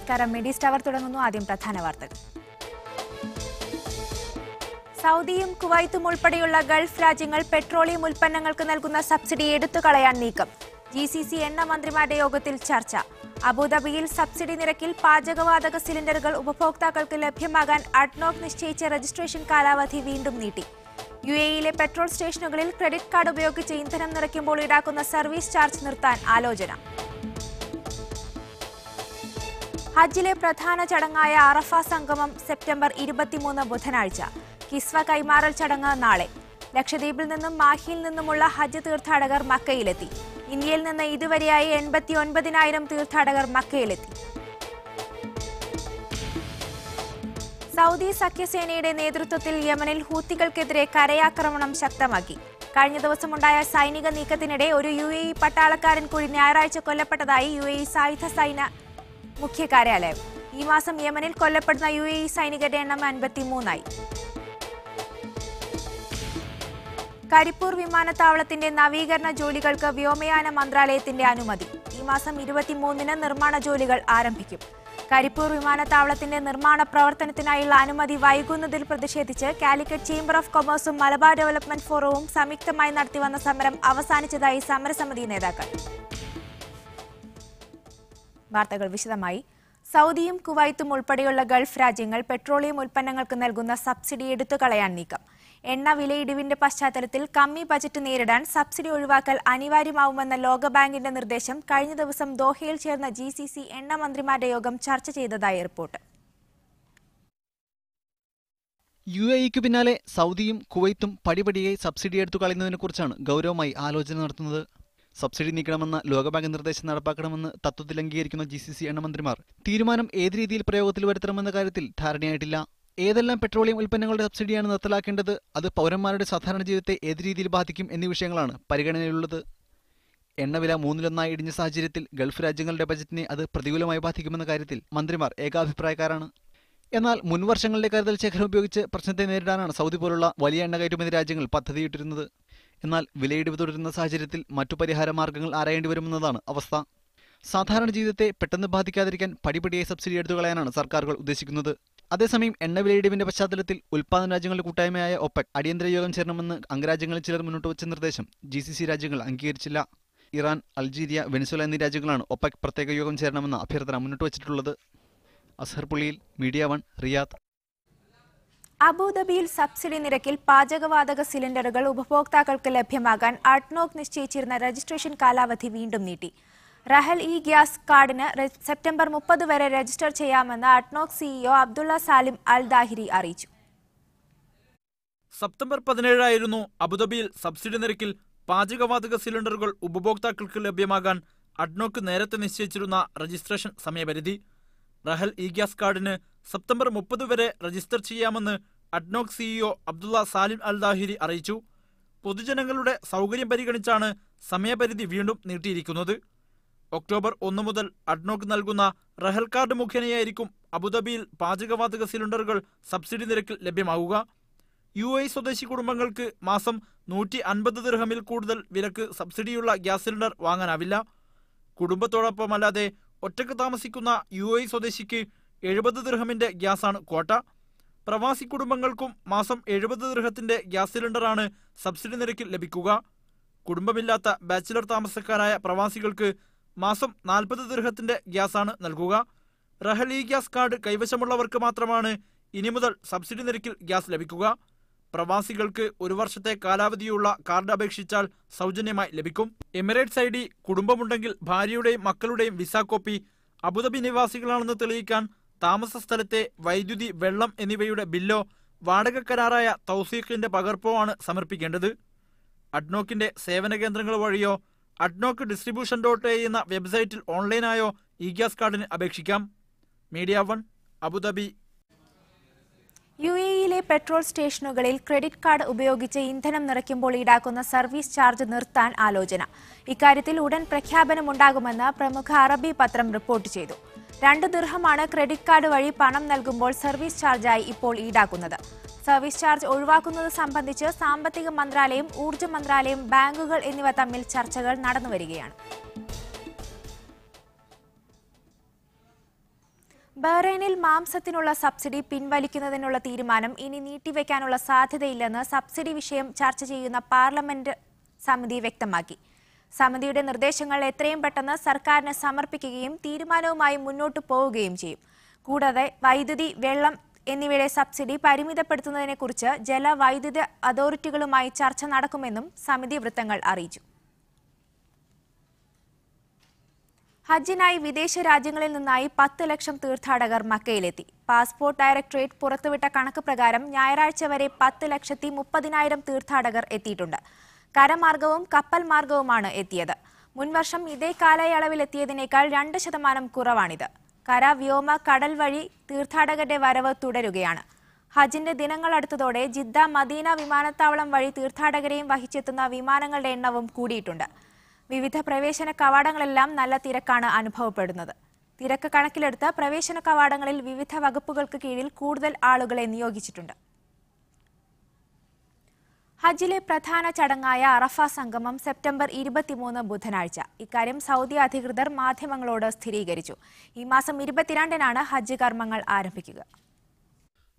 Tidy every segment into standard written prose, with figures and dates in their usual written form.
നമസ്കാരം. മെഡി സ്റ്റാർ തുടങ്ങുന്നു. ആദ്യം പ്രധാന വാർത്തകൾ. സൗദിയും കുവൈത്തും ഉൾപ്പെടെയുള്ള ഗൾഫ് രാജ്യങ്ങൾ പെട്രോളിയം ഉൽപ്പന്നങ്ങൾക്ക് നൽകുന്ന സബ്സിഡി എടുത്തുകളയാൻ നീക്കം. GCC എണ്ണ മന്ത്രിമാരുടെ യോഗത്തിൽ ചർച്ച. അബുദാബിയിൽ സബ്സിഡി നിരക്കിൽ പാചകവാതക സിലിണ്ടറുകൾ ഉപഭോക്താക്കൾക്ക് ലഭ്യമാകാൻ അഡ്നോക് നിശ്ചയിച്ച രജിസ്ട്രേഷൻ കാലാവധി വീണ്ടും നീട്ടി. UAE-യിലെ പെട്രോൾ സ്റ്റേഷനുകളിൽ ക്രെഡിറ്റ് കാർഡ് ഉപയോഗിച്ച് ഇന്ധനം നിറയ്ക്കുമ്പോൾ ഈടാക്കുന്ന സർവീസ് ചാർജ് നിർത്താൻ ആലോചന. ഹജ്ജിലെ പ്രധാന ചടങ്ങായ അറഫ സംഗമം സെപ്റ്റംബർ 23 ബുധനാഴ്ച. കിസ്വ കൈമാറൽ ചടങ്ങ് നാളെ. ലക്ഷദ്വീപിൽ നിന്നും മാഹിയിൽ നിന്നുമുള്ള ഹജ്ജ് തീർത്ഥാടകർ മക്കയിലെത്തി. ഇന്ത്യയിൽ നിന്ന് ഇതുവരെയായി 89,000 തീർത്ഥാടകർ മക്കയിലെത്തി. സൗദി സഖ്യസേനയുടെ നേതൃത്വത്തിൽ യമനിൽ ഹൂത്തികൾക്കെതിരെ കരയാക്രമണം ശക്തമാക്കി. കഴിഞ്ഞ ദിവസമുണ്ടായ സൈനിക നീക്കത്തിനിടെ ഒരു UAE പട്ടാളക്കാരൻ കൂടി ഞായറാഴ്ച കൊല്ലപ്പെട്ടതായി UAE സായുധ സൈന്യ മുഖ്യ കാര്യാലയം. ഈ മാസം യമനിൽ കൊല്ലപ്പെടുന്ന UAE സൈനികരുടെ എണ്ണം 53ആയി. കരിപ്പൂർ വിമാനത്താവളത്തിന്റെ നവീകരണ ജോലികൾക്ക് വ്യോമയാന മന്ത്രാലയത്തിന്റെ അനുമതി. ഈ മാസം 23-ന് നിർമ്മാണ ജോലികൾ ആരംഭിക്കും. കരിപ്പൂർ വിമാനത്താവളത്തിന്റെ നിർമ്മാണ പ്രവർത്തനത്തിനായുള്ള അനുമതി വൈകുന്നതിൽ പ്രതിഷേധിച്ച് കാലിക്കറ്റ് ചേംബർ ഓഫ് കൊമേഴ്സും മലബാർ ഡെവലപ്മെന്റ് ഫോറവും സംയുക്തമായി നടത്തിവന്ന സമരം അവസാനിച്ചതായി സമരസമിതി നേതാക്കൾ. വാർത്തകൾ വിശദമായി. സൗദിയും കുവൈത്തും ഉൾപ്പെടെയുള്ള ഗൾഫ് രാജ്യങ്ങൾ പെട്രോളിയം ഉൽപ്പന്നങ്ങൾക്ക് നൽകുന്ന സബ്സിഡി എടുത്തുകളയാൻ നീക്കം. എണ്ണ വിലയിടിവിന്റെ പശ്ചാത്തലത്തിൽ കമ്മി ബജറ്റ് നേരിടാൻ സബ്സിഡി ഒഴിവാക്കൽ അനിവാര്യമാവുമെന്ന ലോകബാങ്കിന്റെ നിർദ്ദേശം കഴിഞ്ഞ ദിവസം ദോഹയിൽ ചേർന്ന GCC എണ്ണ മന്ത്രിമാരുടെ യോഗം ചർച്ച ചെയ്തതായി റിപ്പോർട്ട്. UAE-ക്ക് പിന്നാലെ സൗദിയും കുവൈത്തും പടിപടിയായി സബ്സിഡി എടുത്തുകളയുന്നതിനെക്കുറിച്ചാണ് ഗൗരവമായി ആലോചന നടത്തുന്നത്. സബ്സിഡി നീക്കണമെന്ന ലോകബാങ്ക് നിർദ്ദേശം നടപ്പാക്കണമെന്ന് തത്വത്തിൽ അംഗീകരിക്കുന്ന GCC എണ്ണമന്ത്രിമാർ തീരുമാനം ഏത് രീതിയിൽ പ്രയോഗത്തിൽ വരുത്തണമെന്ന കാര്യത്തിൽ ധാരണയായിട്ടില്ല. ഏതെല്ലാം പെട്രോളിയം ഉൽപ്പന്നങ്ങളുടെ സബ്സിഡിയാണ് നിർത്തലാക്കേണ്ടത്, അത് പൗരന്മാരുടെ സാധാരണ ജീവിതത്തെ ഏത് രീതിയിൽ ബാധിക്കും എന്നീ വിഷയങ്ങളാണ് പരിഗണനയിലുള്ളത്. എണ്ണവില 3-1 ഇടിഞ്ഞ സാഹചര്യത്തിൽ ഗൾഫ് രാജ്യങ്ങളുടെ ബജറ്റിനെ അത് പ്രതികൂലമായി ബാധിക്കുമെന്ന കാര്യത്തിൽ മന്ത്രിമാർ ഏകാഭിപ്രായക്കാരാണ്. എന്നാൽ മുൻവർഷങ്ങളിലെ കരുതൽ ശേഖരം ഉപയോഗിച്ച് പ്രശ്നത്തെ നേരിടാനാണ് സൗദി പോലുള്ള വലിയ എണ്ണ കയറ്റുമതി രാജ്യങ്ങൾ പദ്ധതിയിട്ടിരുന്നത്. എന്നാൽ വിലയിടിവ് തുടരുന്ന സാഹചര്യത്തിൽ മറ്റു പരിഹാര മാർഗങ്ങൾ ആരായേണ്ടി വരുമെന്നതാണ് അവസ്ഥ. സാധാരണ ജീവിതത്തെ പെട്ടെന്ന് ബാധിക്കാതിരിക്കാൻ പടിപടിയായി സബ്സിഡി എടുത്തുകളയാനാണ് സർക്കാരുകൾ ഉദ്ദേശിക്കുന്നത്. അതേസമയം എണ്ണ വിലയിടിവിന്റെ പശ്ചാത്തലത്തിൽ ഉൽപ്പാദന രാജ്യങ്ങളുടെ കൂട്ടായ്മയായ OPEC അടിയന്തര യോഗം ചേരണമെന്ന് അംഗരാജ്യങ്ങളിൽ ചിലർ മുന്നോട്ട് വച്ച നിർദ്ദേശം GCC രാജ്യങ്ങൾ അംഗീകരിച്ചില്ല. ഇറാൻ, അൾജീരിയ, വെനിസ്വേല എന്നീ രാജ്യങ്ങളാണ് OPEC പ്രത്യേക യോഗം ചേരണമെന്ന അഭ്യർത്ഥന മുന്നോട്ട് വച്ചിട്ടുള്ളത്. അസ്ഹർ പുള്ളിയിൽ, മീഡിയ 1, റിയാദ്. അബുദാബിയിൽ സബ്സിഡി നിരക്കിൽ പാചകവാതക സിലിണ്ടറുകൾ ഉപഭോക്താക്കൾക്ക് ലഭ്യമാകാൻ അഡ്നോക് നിശ്ചയിച്ചിരുന്ന രജിസ്ട്രേഷൻ കാലാവധി വീണ്ടും നീട്ടി. റഹൽ ഗ്യാസ് കാർഡിന് സെപ്റ്റംബർ 30 വരെ രജിസ്റ്റർ ചെയ്യാമെന്ന് അഡ്നോക് CEO അബ്ദുള്ള സാലിം അൽ ദാഹിരി അറിയിച്ചു. സെപ്റ്റംബർ 17 ആയിരുന്നു അബുദാബിയിൽ സബ്സിഡി നിരക്കിൽ പാചകവാതക സിലിണ്ടറുകൾ ഉപഭോക്താക്കൾക്ക് ലഭ്യമാകാൻ അഡ്നോക് നേരത്തെ നിശ്ചയിച്ചിരുന്ന രജിസ്ട്രേഷൻ സമയപരിധി. റഹൽ ഗ്യാസ് കാർഡിന് സെപ്റ്റംബർ 30 വരെ രജിസ്റ്റർ ചെയ്യാമെന്ന് അഡ്നോക് CEO അബ്ദുള്ള സാലിം അൽ ദാഹിരി അറിയിച്ചു. പൊതുജനങ്ങളുടെ സൗകര്യം പരിഗണിച്ചാണ് സമയപരിധി വീണ്ടും നീട്ടിയിരിക്കുന്നത്. ഒക്ടോബർ 1 മുതൽ അഡ്നോക് നൽകുന്ന റഹൽ കാർഡ് മുഖേനയായിരിക്കും അബുദാബിയിൽ പാചകവാതക സിലിണ്ടറുകൾ സബ്സിഡി നിരക്കിൽ ലഭ്യമാവുക. UAE സ്വദേശി കുടുംബങ്ങൾക്ക് മാസം 150 ദിർഹമിൽ കൂടുതൽ വിലക്ക് സബ്സിഡിയുള്ള ഗ്യാസ് സിലിണ്ടർ വാങ്ങാനാവില്ല. കുടുംബത്തോടൊപ്പമല്ലാതെ ഒറ്റക്ക് താമസിക്കുന്ന UAE സ്വദേശിക്ക് 70 ദിർഹമിന്റെ ഗ്യാസാണ് ക്വാട്ട. പ്രവാസി കുടുംബങ്ങൾക്കും മാസം 70 ദിർഹത്തിന്റെ ഗ്യാസ് സിലിണ്ടറാണ് സബ്സിഡി നിരക്കിൽ ലഭിക്കുക. കുടുംബമില്ലാത്ത ബാച്ചിലർ താമസക്കാരായ പ്രവാസികൾക്ക് മാസം 40 ദിർഹത്തിന്റെ ഗ്യാസാണ് നൽകുക. റഹൽ ഗ്യാസ് കാർഡ് കൈവശമുള്ളവർക്ക് മാത്രമാണ് ഇനി മുതൽ സബ്സിഡി നിരക്കിൽ ഗ്യാസ് ലഭിക്കുക. പ്രവാസികൾക്ക് 1 വർഷത്തെ കാലാവധിയുള്ള കാർഡ് അപേക്ഷിച്ചാൽ സൗജന്യമായി ലഭിക്കും. എമിറേറ്റ്സ് ID, കുടുംബമുണ്ടെങ്കിൽ ഭാര്യയുടെയും മക്കളുടെയും വിസ കോപ്പി, അബുദാബി നിവാസികളാണെന്ന് തെളിയിക്കാൻ താമസ സ്ഥലത്തെ വൈദ്യുതി, വെള്ളം എന്നിവയുടെ ബില്ലോ, വാടക കരാറായ തൗസീഖിന്റെ പകർപ്പോ ആണ് സമർപ്പിക്കേണ്ടത്. അഡ്നോക്കിന്റെ സേവന കേന്ദ്രങ്ങൾ വഴിയോ അഡ്നോക്ക് distribution.a എന്ന വെബ്സൈറ്റിൽ ഓൺലൈനായോ ഗ്യാസ് കാർഡിന് അപേക്ഷിക്കാം. Media 1, Abu Dhabi. UAE-യിലെ പെട്രോൾ സ്റ്റേഷനുകളിൽ ക്രെഡിറ്റ് കാർഡ് ഉപയോഗിച്ച് ഇന്ധനം നിറയ്ക്കുമ്പോൾ ഈടാക്കുന്ന സർവീസ് ചാർജ് നിർത്താൻ ആലോചന. ഇക്കാര്യത്തിൽ ഉടൻ പ്രഖ്യാപനമുണ്ടാകുമെന്ന് പ്രമുഖ അറബി പത്രം റിപ്പോർട്ട് ചെയ്തു. 2 ദിർഹമാണ് ക്രെഡിറ്റ് കാർഡ് വഴി പണം നൽകുമ്പോൾ സർവീസ് ചാർജായി ഇപ്പോൾ ഈടാക്കുന്നത്. സർവീസ് ചാർജ് ഒഴിവാക്കുന്നത് സംബന്ധിച്ച് സാമ്പത്തിക മന്ത്രാലയം, ഊർജ്ജ മന്ത്രാലയം, ബാങ്കുകൾ എന്നിവ തമ്മിൽ ചർച്ചകൾ നടന്നുവരികയാണ്. ബഹ്റൈനിൽ മാംസത്തിനുള്ള സബ്സിഡി പിൻവലിക്കുന്നതിനുള്ള തീരുമാനം ഇനി നീട്ടിവെക്കാനുള്ള സാധ്യതയില്ലെന്ന് സബ്സിഡി വിഷയം ചർച്ച ചെയ്യുന്ന പാർലമെന്റ് സമിതി വ്യക്തമാക്കി. സമിതിയുടെ നിർദ്ദേശങ്ങൾ എത്രയും പെട്ടെന്ന് സർക്കാരിന് സമർപ്പിക്കുകയും തീരുമാനവുമായി മുന്നോട്ടു പോവുകയും ചെയ്യും. കൂടാതെ വൈദ്യുതി, വെള്ളം എന്നിവയുടെ സബ്സിഡി പരിമിതപ്പെടുത്തുന്നതിനെക്കുറിച്ച് ജലവൈദ്യുത അതോറിറ്റികളുമായി ചർച്ച നടക്കുമെന്നും സമിതി വൃത്തങ്ങൾ അറിയിച്ചു. ഹജ്ജിനായി വിദേശ രാജ്യങ്ങളിൽ നിന്നായി 10 ലക്ഷം തീർത്ഥാടകർ മക്കയിലെത്തി. പാസ്പോർട്ട് ഡയറക്ടറേറ്റ് പുറത്തുവിട്ട കണക്ക് പ്രകാരം ഞായറാഴ്ച വരെ 10,30,000 തീർത്ഥാടകർ എത്തിയിട്ടുണ്ട്. കരമാർഗവും കപ്പൽ മാർഗവുമാണ് എത്തിയത്. മുൻവർഷം ഇതേ കാലയളവിലെത്തിയതിനേക്കാൾ 2% കുറവാണിത്. കര, വ്യോമ, കടൽ വഴി തീർത്ഥാടകരുടെ വരവ് തുടരുകയാണ്. ഹജ്ജിന്റെ ദിനങ്ങൾ അടുത്തതോടെ ജിദ്ദ, മദീന വിമാനത്താവളം വഴി തീർത്ഥാടകരെയും വഹിച്ചെത്തുന്ന വിമാനങ്ങളുടെ എണ്ണവും കൂടിയിട്ടുണ്ട്. വിവിധ പ്രവേശന കവാടങ്ങളെല്ലാം നല്ല തിരക്കാണ് അനുഭവപ്പെടുന്നത്. തിരക്ക് കണക്കിലെടുത്ത് പ്രവേശന കവാടങ്ങളിൽ വിവിധ വകുപ്പുകൾക്ക് കീഴിൽ കൂടുതൽ ആളുകളെ നിയോഗിച്ചിട്ടുണ്ട്. ഹജ്ജിലെ പ്രധാന ചടങ്ങായ അറഫ സംഗമം സെപ്റ്റംബർ 23 ബുധനാഴ്ച. ഇക്കാര്യം സൗദി അധികൃതർ മാധ്യമങ്ങളോട് സ്ഥിരീകരിച്ചു. ഈ മാസം 22-നാണ് ഹജ്ജ് കർമ്മങ്ങൾ ആരംഭിക്കുക.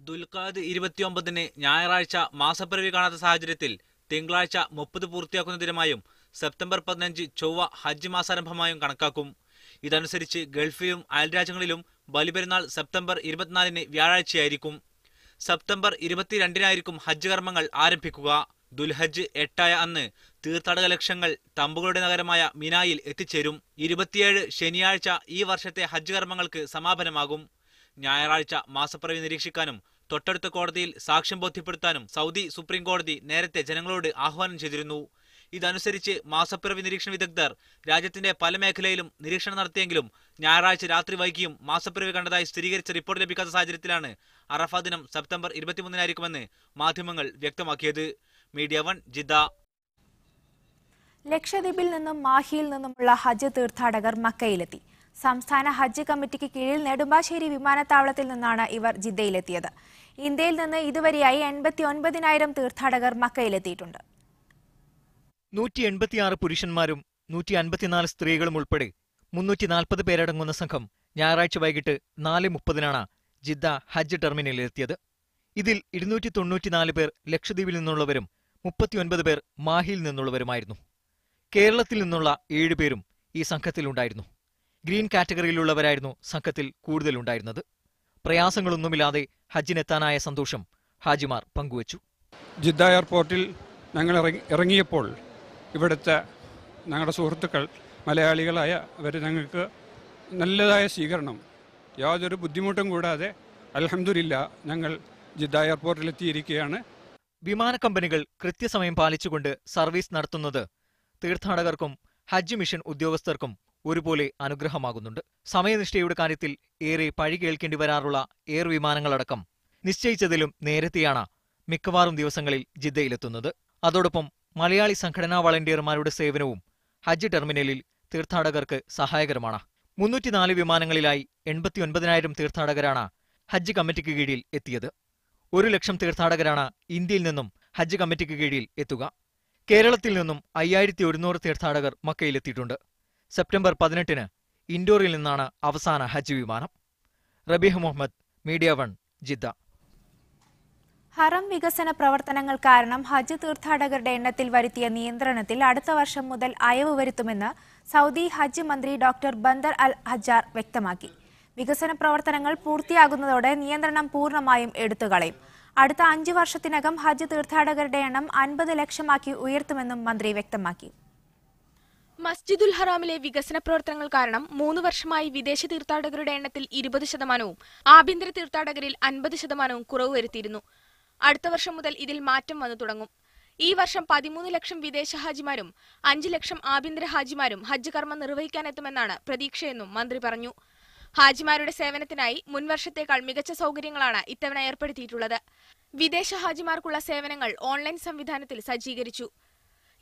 ദുൽഖഅദ് 29-ന് ഞായറാഴ്ച മാസപ്പിറവി കാണാത്ത സാഹചര്യത്തിൽ തിങ്കളാഴ്ച 30 പൂർത്തിയാക്കുന്ന ദിനമായും സെപ്റ്റംബർ 15 ചൊവ്വ ഹജ്ജ് മാസാരംഭമായും കണക്കാക്കും. ഇതനുസരിച്ച് ഗൾഫിലും അയൽരാജ്യങ്ങളിലും ബലിപെരുന്നാൾ സെപ്റ്റംബർ 24-ന് വ്യാഴാഴ്ചയായിരിക്കും. സെപ്റ്റംബർ 22-നായിരിക്കും ഹജ്ജ് കർമ്മങ്ങൾ ആരംഭിക്കുക. ദുൽഹജ്ജ് 8-ആയ അന്ന് തീർത്ഥാടക ലക്ഷങ്ങൾ തമ്പുകളുടെ നഗരമായ മിനായിൽ എത്തിച്ചേരും. 27 ശനിയാഴ്ച ഈ വർഷത്തെ ഹജ്ജ് കർമ്മങ്ങൾക്ക് സമാപനമാകും. ഞായറാഴ്ച മാസപ്പിറവി നിരീക്ഷിക്കാനും തൊട്ടടുത്ത കോടതിയിൽ സാക്ഷ്യം ബോധ്യപ്പെടുത്താനും സൗദി സുപ്രീം കോടതി നേരത്തെ ജനങ്ങളോട് ആഹ്വാനം ചെയ്തിരുന്നു. ഇതനുസരിച്ച് മാസപ്പിറവി നിരീക്ഷണ വിദഗ്ധർ രാജ്യത്തിന്റെ പല മേഖലയിലും നിരീക്ഷണം നടത്തിയെങ്കിലും ഞായറാഴ്ച രാത്രി വൈകിയും മാസപ്പിറവി കണ്ടതായി സ്ഥിരീകരിച്ച റിപ്പോർട്ട് ലഭിക്കാത്ത സാഹചര്യത്തിലാണ് അറഫ ദിനം സെപ്റ്റംബർ 23-നായിരിക്കുമെന്ന് മാധ്യമങ്ങൾ വ്യക്തമാക്കിയത്. Media 1 Jeddah. ലക്ഷദ്വീപിൽ നിന്നും മാഹിയിൽ നിന്നുമുള്ള ഹജ്ജ് തീർത്ഥാടകർ മക്കയിലെത്തി. സംസ്ഥാന ഹജ്ജ് കമ്മിറ്റിക്ക് കീഴിൽ നെടുമ്പാശ്ശേരി വിമാനത്താവളത്തിൽ നിന്നാണ് ഇവർ ജിദ്ദയിലെത്തിയത്. ഇന്ത്യയിൽ നിന്ന് ഇതുവരെയായി 89,000 തീർത്ഥാടകർ മക്കയിലെത്തിയിട്ടുണ്ട്. 186 പുരുഷന്മാരും 154 സ്ത്രീകളും ഉൾപ്പെടെ 340 പേരടങ്ങുന്ന സംഘം ഞായറാഴ്ച വൈകിട്ട് 4:30-നാണ് ജിദ്ദ ഹജ്ജ് ടെർമിനലിലെത്തിയത്. ഇതിൽ 294 പേർ ലക്ഷദ്വീപിൽ നിന്നുള്ളവരും 39 പേർ മാഹിയിൽ നിന്നുള്ളവരുമായിരുന്നു. കേരളത്തിൽ നിന്നുള്ള 7 പേരും ഈ സംഘത്തിലുണ്ടായിരുന്നു. ഗ്രീൻ കാറ്റഗറിയിലുള്ളവരായിരുന്നു സംഘത്തിൽ കൂടുതലുണ്ടായിരുന്നത്. പ്രയാസങ്ങളൊന്നുമില്ലാതെ ഹജ്ജിനെത്താനായ സന്തോഷം ഹാജിമാർ പങ്കുവച്ചു. ജിദ്ദ എയർപോർട്ടിൽ ഞങ്ങൾ ഇറങ്ങിയപ്പോൾ ഇവിടുത്തെ ഞങ്ങളുടെ സുഹൃത്തുക്കൾ മലയാളികളായ അവർ ഞങ്ങൾക്ക് നല്ലതായ സ്വീകരണം, യാതൊരു ബുദ്ധിമുട്ടും കൂടാതെ അൽഹംദുലില്ലാ ഞങ്ങൾ ജിദ്ദ എയർപോർട്ടിലെത്തിയിരിക്കുകയാണ്. വിമാന കമ്പനികൾ കൃത്യസമയം പാലിച്ചുകൊണ്ട് സർവീസ് നടത്തുന്നത് തീർത്ഥാടകർക്കും ഹജ്ജ് മിഷൻ ഉദ്യോഗസ്ഥർക്കും ഒരുപോലെ അനുഗ്രഹമാകുന്നുണ്ട്. സമയനിഷ്ഠയുടെ കാര്യത്തിൽ ഏറെ പഴി കേൾക്കേണ്ടി വരാറുള്ള എയർ വിമാനങ്ങളടക്കം നിശ്ചയിച്ചതിലും നേരത്തെയാണ് മിക്കവാറും ദിവസങ്ങളിൽ ജിദ്ദയിലെത്തുന്നത്. അതോടൊപ്പം മലയാളി സംഘടനാ വളണ്ടിയർമാരുടെ സേവനവും ഹജ്ജ് ടെർമിനലിൽ തീർത്ഥാടകർക്ക് സഹായകരമാണ്. 304 വിമാനങ്ങളിലായി 89,000 തീർത്ഥാടകരാണ് ഹജ്ജ് കമ്മിറ്റിക്ക് കീഴിൽ എത്തിയത്. 1 ലക്ഷം തീർത്ഥാടകരാണ് ഇന്ത്യയിൽ നിന്നും ഹജ്ജ് കമ്മിറ്റിക്ക് കീഴിൽ എത്തുക. കേരളത്തിൽ നിന്നും 5100 തീർത്ഥാടകർ മക്കയിലെത്തിയിട്ടുണ്ട്. സെപ്റ്റംബർ 18-ന് ഇൻഡോറിൽ നിന്നാണ് അവസാന ഹജ്ജ് വിമാനം. Rabeeh Muhammad, media 1 Jeddah. ഹറം വികസന പ്രവർത്തനങ്ങൾ കാരണം ഹജ്ജ് തീർത്ഥാടകരുടെ എണ്ണത്തിൽ വരുത്തിയ നിയന്ത്രണത്തിൽ അടുത്ത വർഷം മുതൽ അയവ് വരുത്തുമെന്ന് സൗദി ഹജ്ജ് മന്ത്രി ഡോക്ടർ ബന്ദർ അൽ ഹജ്ജാർ വ്യക്തമാക്കി. വികസന പ്രവർത്തനങ്ങൾ പൂർത്തിയാകുന്നതോടെ നിയന്ത്രണം പൂർണ്ണമായും എടുത്തുകളയും. അടുത്ത 5 വർഷത്തിനകം ഹജ്ജ് തീർത്ഥാടകരുടെ എണ്ണം 50 ലക്ഷമാക്കി ഉയർത്തുമെന്നും മന്ത്രി വ്യക്തമാക്കി. മസ്ജിദുൽ ഹറാമിലെ വികസന പ്രവർത്തനങ്ങൾ കാരണം 3 വർഷമായി വിദേശ തീർത്ഥാടകരുടെ എണ്ണത്തിൽ 20%, ആഭ്യന്തര തീർത്ഥാടകരിൽ 50% കുറവ് വരുത്തിയിരുന്നു. അടുത്ത വർഷം മുതൽ ഇതിൽ മാറ്റം വന്നു തുടങ്ങും. ഈ വർഷം 13 ലക്ഷം വിദേശ ഹാജിമാരും 5 ലക്ഷം ആഭ്യന്തര ഹാജിമാരും ഹജ്ജ് കർമ്മം നിർവഹിക്കാനെത്തുമെന്നാണ് പ്രതീക്ഷയെന്നും മന്ത്രി പറഞ്ഞു. ഹാജിമാരുടെ സേവനത്തിനായി മുൻവർഷത്തേക്കാൾ മികച്ച സൗകര്യങ്ങളാണ് ഇത്തവണ ഏർപ്പെടുത്തിയിട്ടുള്ളത്. വിദേശ ഹാജിമാർക്കുള്ള സേവനങ്ങൾ ഓൺലൈൻ സംവിധാനത്തിൽ സജ്ജീകരിച്ചു.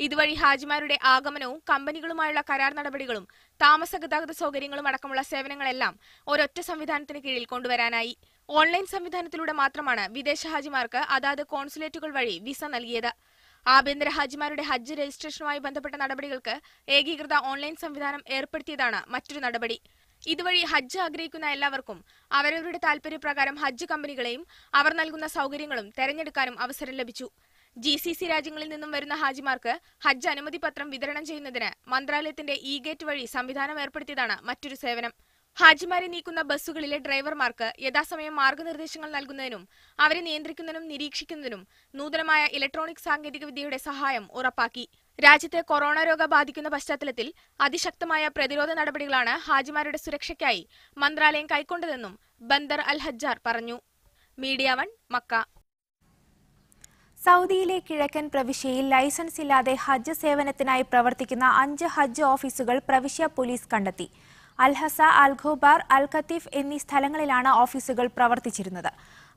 ഇതുവഴി ഹാജിമാരുടെ ആഗമനവും കമ്പനികളുമായുള്ള കരാർ നടപടികളും താമസ ഗതാഗത സൗകര്യങ്ങളും അടക്കമുള്ള സേവനങ്ങളെല്ലാം ഒരൊറ്റ സംവിധാനത്തിന് കീഴിൽ കൊണ്ടുവരാനായി. ഓൺലൈൻ സംവിധാനത്തിലൂടെ മാത്രമാണ് വിദേശ ഹാജിമാർക്ക് അതാത് കോൺസുലേറ്റുകൾ വഴി വിസ നൽകിയത്. ആഭ്യന്തര ഹാജിമാരുടെ ഹജ്ജ് രജിസ്ട്രേഷനുമായി ബന്ധപ്പെട്ട നടപടികൾക്ക് ഏകീകൃത ഓൺലൈൻ സംവിധാനം ഏർപ്പെടുത്തിയതാണ് മറ്റൊരു നടപടി. ഇതുവഴി ഹജ്ജ് ആഗ്രഹിക്കുന്ന എല്ലാവർക്കും അവരവരുടെ താൽപര്യപ്രകാരം ഹജ്ജ് കമ്പനികളെയും അവർ നൽകുന്ന സൗകര്യങ്ങളും തെരഞ്ഞെടുക്കാനും അവസരം ലഭിച്ചു. GCC രാജ്യങ്ങളിൽ നിന്നും വരുന്ന ഹാജിമാർക്ക് ഹജ്ജ് അനുമതി പത്രം വിതരണം ചെയ്യുന്നതിന് മന്ത്രാലയത്തിന്റെ ഇ-ഗേറ്റ് വഴി സംവിധാനം ഏർപ്പെടുത്തിയതാണ് മറ്റൊരു സേവനം. ഹാജിമാരെ നീക്കുന്ന ബസ്സുകളിലെ ഡ്രൈവർമാർക്ക് യഥാസമയം മാർഗനിർദ്ദേശങ്ങൾ നൽകുന്നതിനും അവരെ നിയന്ത്രിക്കുന്നതിനും നിരീക്ഷിക്കുന്നതിനും നൂതനമായ ഇലക്ട്രോണിക് സാങ്കേതികവിദ്യയുടെ സഹായം ഉറപ്പാക്കി. രാജ്യത്തെ കൊറോണ രോഗം ബാധിക്കുന്ന പശ്ചാത്തലത്തിൽ അതിശക്തമായ പ്രതിരോധ നടപടികളാണ് ഹാജിമാരുടെ സുരക്ഷയ്ക്കായി മന്ത്രാലയം കൈക്കൊണ്ടതെന്നും ബന്ദർ അൽ ഹജ്ജാർ പറഞ്ഞു. Media 1 Makkah. സൗദിയിലെ കിഴക്കൻ പ്രവിശ്യയിൽ ലൈസൻസ് ഇല്ലാതെ ഹജ്ജ് സേവനത്തിനായി പ്രവർത്തിക്കുന്ന 5 ഹജ്ജ് ഓഫീസുകൾ പ്രവിശ്യ പോലീസ് കണ്ടെത്തി. അൽഹസ, അൽ ഖുബാർ, അൽ ഖത്തീഫ് എന്നീ സ്ഥലങ്ങളിലാണ് ഓഫീസുകൾ പ്രവർത്തിച്ചിരുന്നത്.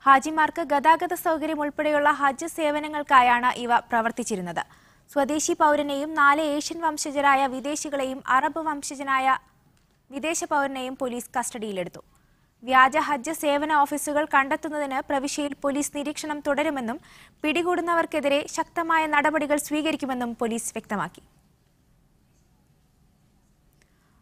ഹാജിമാർക്ക് ഗതാഗത സൗകര്യം ഉൾപ്പെടെയുള്ള ഹജ്ജ് സേവനങ്ങൾക്കായാണ് ഇവ പ്രവർത്തിച്ചിരുന്നത്. സ്വദേശി പൌരനെയും 4 ഏഷ്യൻ വംശജരായ വിദേശികളെയും അറബ് വംശജനായ വിദേശ പൌരനെയും പോലീസ് കസ്റ്റഡിയിലെടുത്തു. വ്യാജ ഹജ്ജ് സേവന ഓഫീസുകൾ കണ്ടെത്തുന്നതിന് പ്രവിശ്യയിൽ പോലീസ് നിരീക്ഷണം തുടരുമെന്നും പിടികൂടുന്നവർക്കെതിരെ ശക്തമായ നടപടികൾ സ്വീകരിക്കുമെന്നും പോലീസ് വ്യക്തമാക്കി.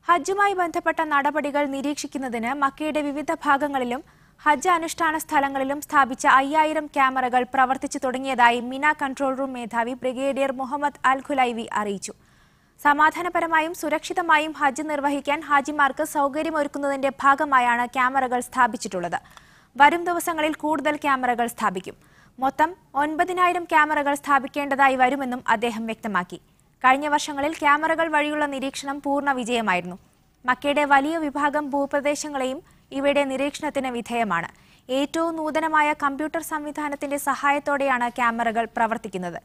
ഹജ്ജുമായി ബന്ധപ്പെട്ട നടപടികൾ നിരീക്ഷിക്കുന്നതിന് മക്കയുടെ വിവിധ ഭാഗങ്ങളിലും ഹജ്ജ് അനുഷ്ഠാന സ്ഥലങ്ങളിലും സ്ഥാപിച്ച 5000 ക്യാമറകൾ പ്രവർത്തിച്ചു തുടങ്ങിയതായി മിന കൺട്രോൾ റൂം മേധാവി ബ്രിഗേഡിയർ മുഹമ്മദ് അൽ ഖുലൈവി അറിയിച്ചു. സമാധാനപരമായും സുരക്ഷിതമായും ഹജ്ജ് നിർവഹിക്കാൻ ഹാജിമാർക്ക് സൗകര്യമൊരുക്കുന്നതിന്റെ ഭാഗമായാണ് ക്യാമറകൾ സ്ഥാപിച്ചിട്ടുള്ളത്. വരും ദിവസങ്ങളിൽ കൂടുതൽ ക്യാമറകൾ സ്ഥാപിക്കും. മൊത്തം 9000 ക്യാമറകൾ സ്ഥാപിക്കേണ്ടതായി വരുമെന്നും അദ്ദേഹം വ്യക്തമാക്കി. കഴിഞ്ഞ വർഷങ്ങളിൽ ക്യാമറകൾ വഴിയുള്ള നിരീക്ഷണം പൂർണ്ണ വിജയമായിരുന്നു. മക്കയുടെ വലിയ വിഭാഗം ഭൂപ്രദേശങ്ങളെയും ഇവയുടെ നിരീക്ഷണത്തിന് വിധേയമാണ്. ഏറ്റവും നൂതനമായ കമ്പ്യൂട്ടർ സംവിധാനത്തിന്റെ സഹായത്തോടെയാണ് ക്യാമറകൾ പ്രവർത്തിക്കുന്നത്.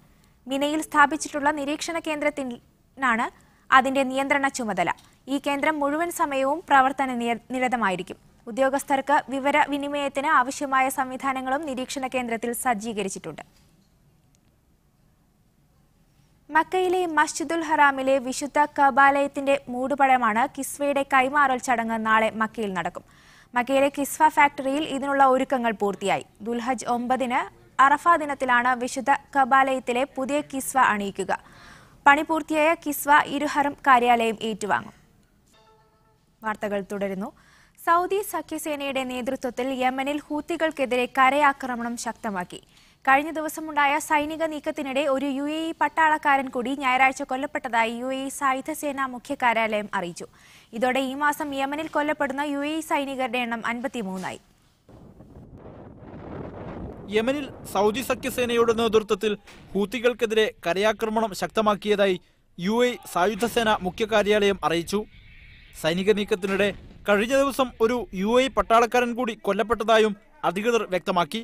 മിനയിൽ സ്ഥാപിച്ചിട്ടുള്ള നിരീക്ഷണ കേന്ദ്രത്തിനാണ് അതിന്റെ നിയന്ത്രണ ചുമതല. ഈ കേന്ദ്രം മുഴുവൻ സമയവും പ്രവർത്തന നിരതമായിരിക്കും. ഉദ്യോഗസ്ഥർക്ക് വിവരവിനിമയത്തിന് ആവശ്യമായ സംവിധാനങ്ങളും നിരീക്ഷണ കേന്ദ്രത്തിൽ സജ്ജീകരിച്ചിട്ടുണ്ട്. മക്കയിലെ മസ്ജിദുൽ ഹറാമിലെ വിശുദ്ധ കബാലയത്തിന്റെ മൂടുപടമാണ് കിസ്വയുടെ കൈമാറൽ ചടങ്ങ് നാളെ മക്കയിൽ നടക്കും. മക്കയിലെ കിസ്വ ഫാക്ടറിയിൽ ഇതിനുള്ള ഒരുക്കങ്ങൾ പൂർത്തിയായി. ദുൽഹജ് 9 അറഫ ദിനത്തിലാണ് വിശുദ്ധ കബാലയത്തിലെ പുതിയ കിസ്വ അണിയിക്കുക. പണി പൂർത്തിയായ കിസ്വ ഇരുഹറം കാര്യാലയം ഏറ്റുവാങ്ങും. വാർത്തകൾ തുടരുന്നു. സൗദി സഖ്യസേനയുടെ നേതൃത്വത്തിൽ യമനിൽ ഹൂത്തികൾക്കെതിരെ കരയാക്രമണം ശക്തമാക്കി. കഴിഞ്ഞ ദിവസമുണ്ടായ സൈനിക നീക്കത്തിനിടെ ഒരു UAE പട്ടാളക്കാരൻ കൂടി ഞായറാഴ്ച കൊല്ലപ്പെട്ടതായി UAE സായുധ സേനാ മുഖ്യ കാര്യാലയം അറിയിച്ചു. ഇതോടെ ഈ മാസം യമനിൽ കൊല്ലപ്പെടുന്ന UAE സൈനികരുടെ എണ്ണം 53ആയി. യമനിൽ സൗദി സഖ്യസേനയുടെ നേതൃത്വത്തിൽ ഹൂത്തികൾക്കെതിരെ കരയാക്രമണം ശക്തമാക്കിയതായി UAE സായുധസേന മുഖ്യ കാര്യാലയം അറിയിച്ചു. സൈനിക നീക്കത്തിനിടെ കഴിഞ്ഞ ദിവസം ഒരു UAE പട്ടാളക്കാരൻ കൂടി കൊല്ലപ്പെട്ടതായും അധികൃതർ വ്യക്തമാക്കി.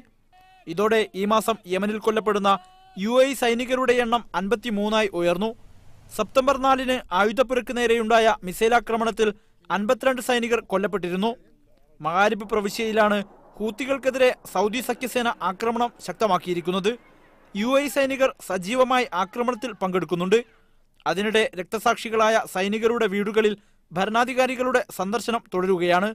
ഇതോടെ ഈ മാസം യമനിൽ കൊല്ലപ്പെടുന്ന UAE സൈനികരുടെ എണ്ണം 53ആയി ഉയർന്നു. സെപ്റ്റംബർ 4 ആയുധപ്പുരക്ക് നേരെയുണ്ടായ മിസൈലാക്രമണത്തിൽ 52 സൈനികർ കൊല്ലപ്പെട്ടിരുന്നു. മഗാരിബ് പ്രവിശ്യയിലാണ് ഹൂത്തികൾക്കെതിരെ സൗദി സഖ്യസേന ആക്രമണം ശക്തമാക്കിയിരിക്കുന്നത്. UAE സൈനികർ സജീവമായി ആക്രമണത്തിൽ പങ്കെടുക്കുന്നുണ്ട്. അതിനിടെ രക്തസാക്ഷികളായ സൈനികരുടെ വീടുകളിൽ ഭരണാധികാരികളുടെ സന്ദർശനം തുടരുകയാണ്.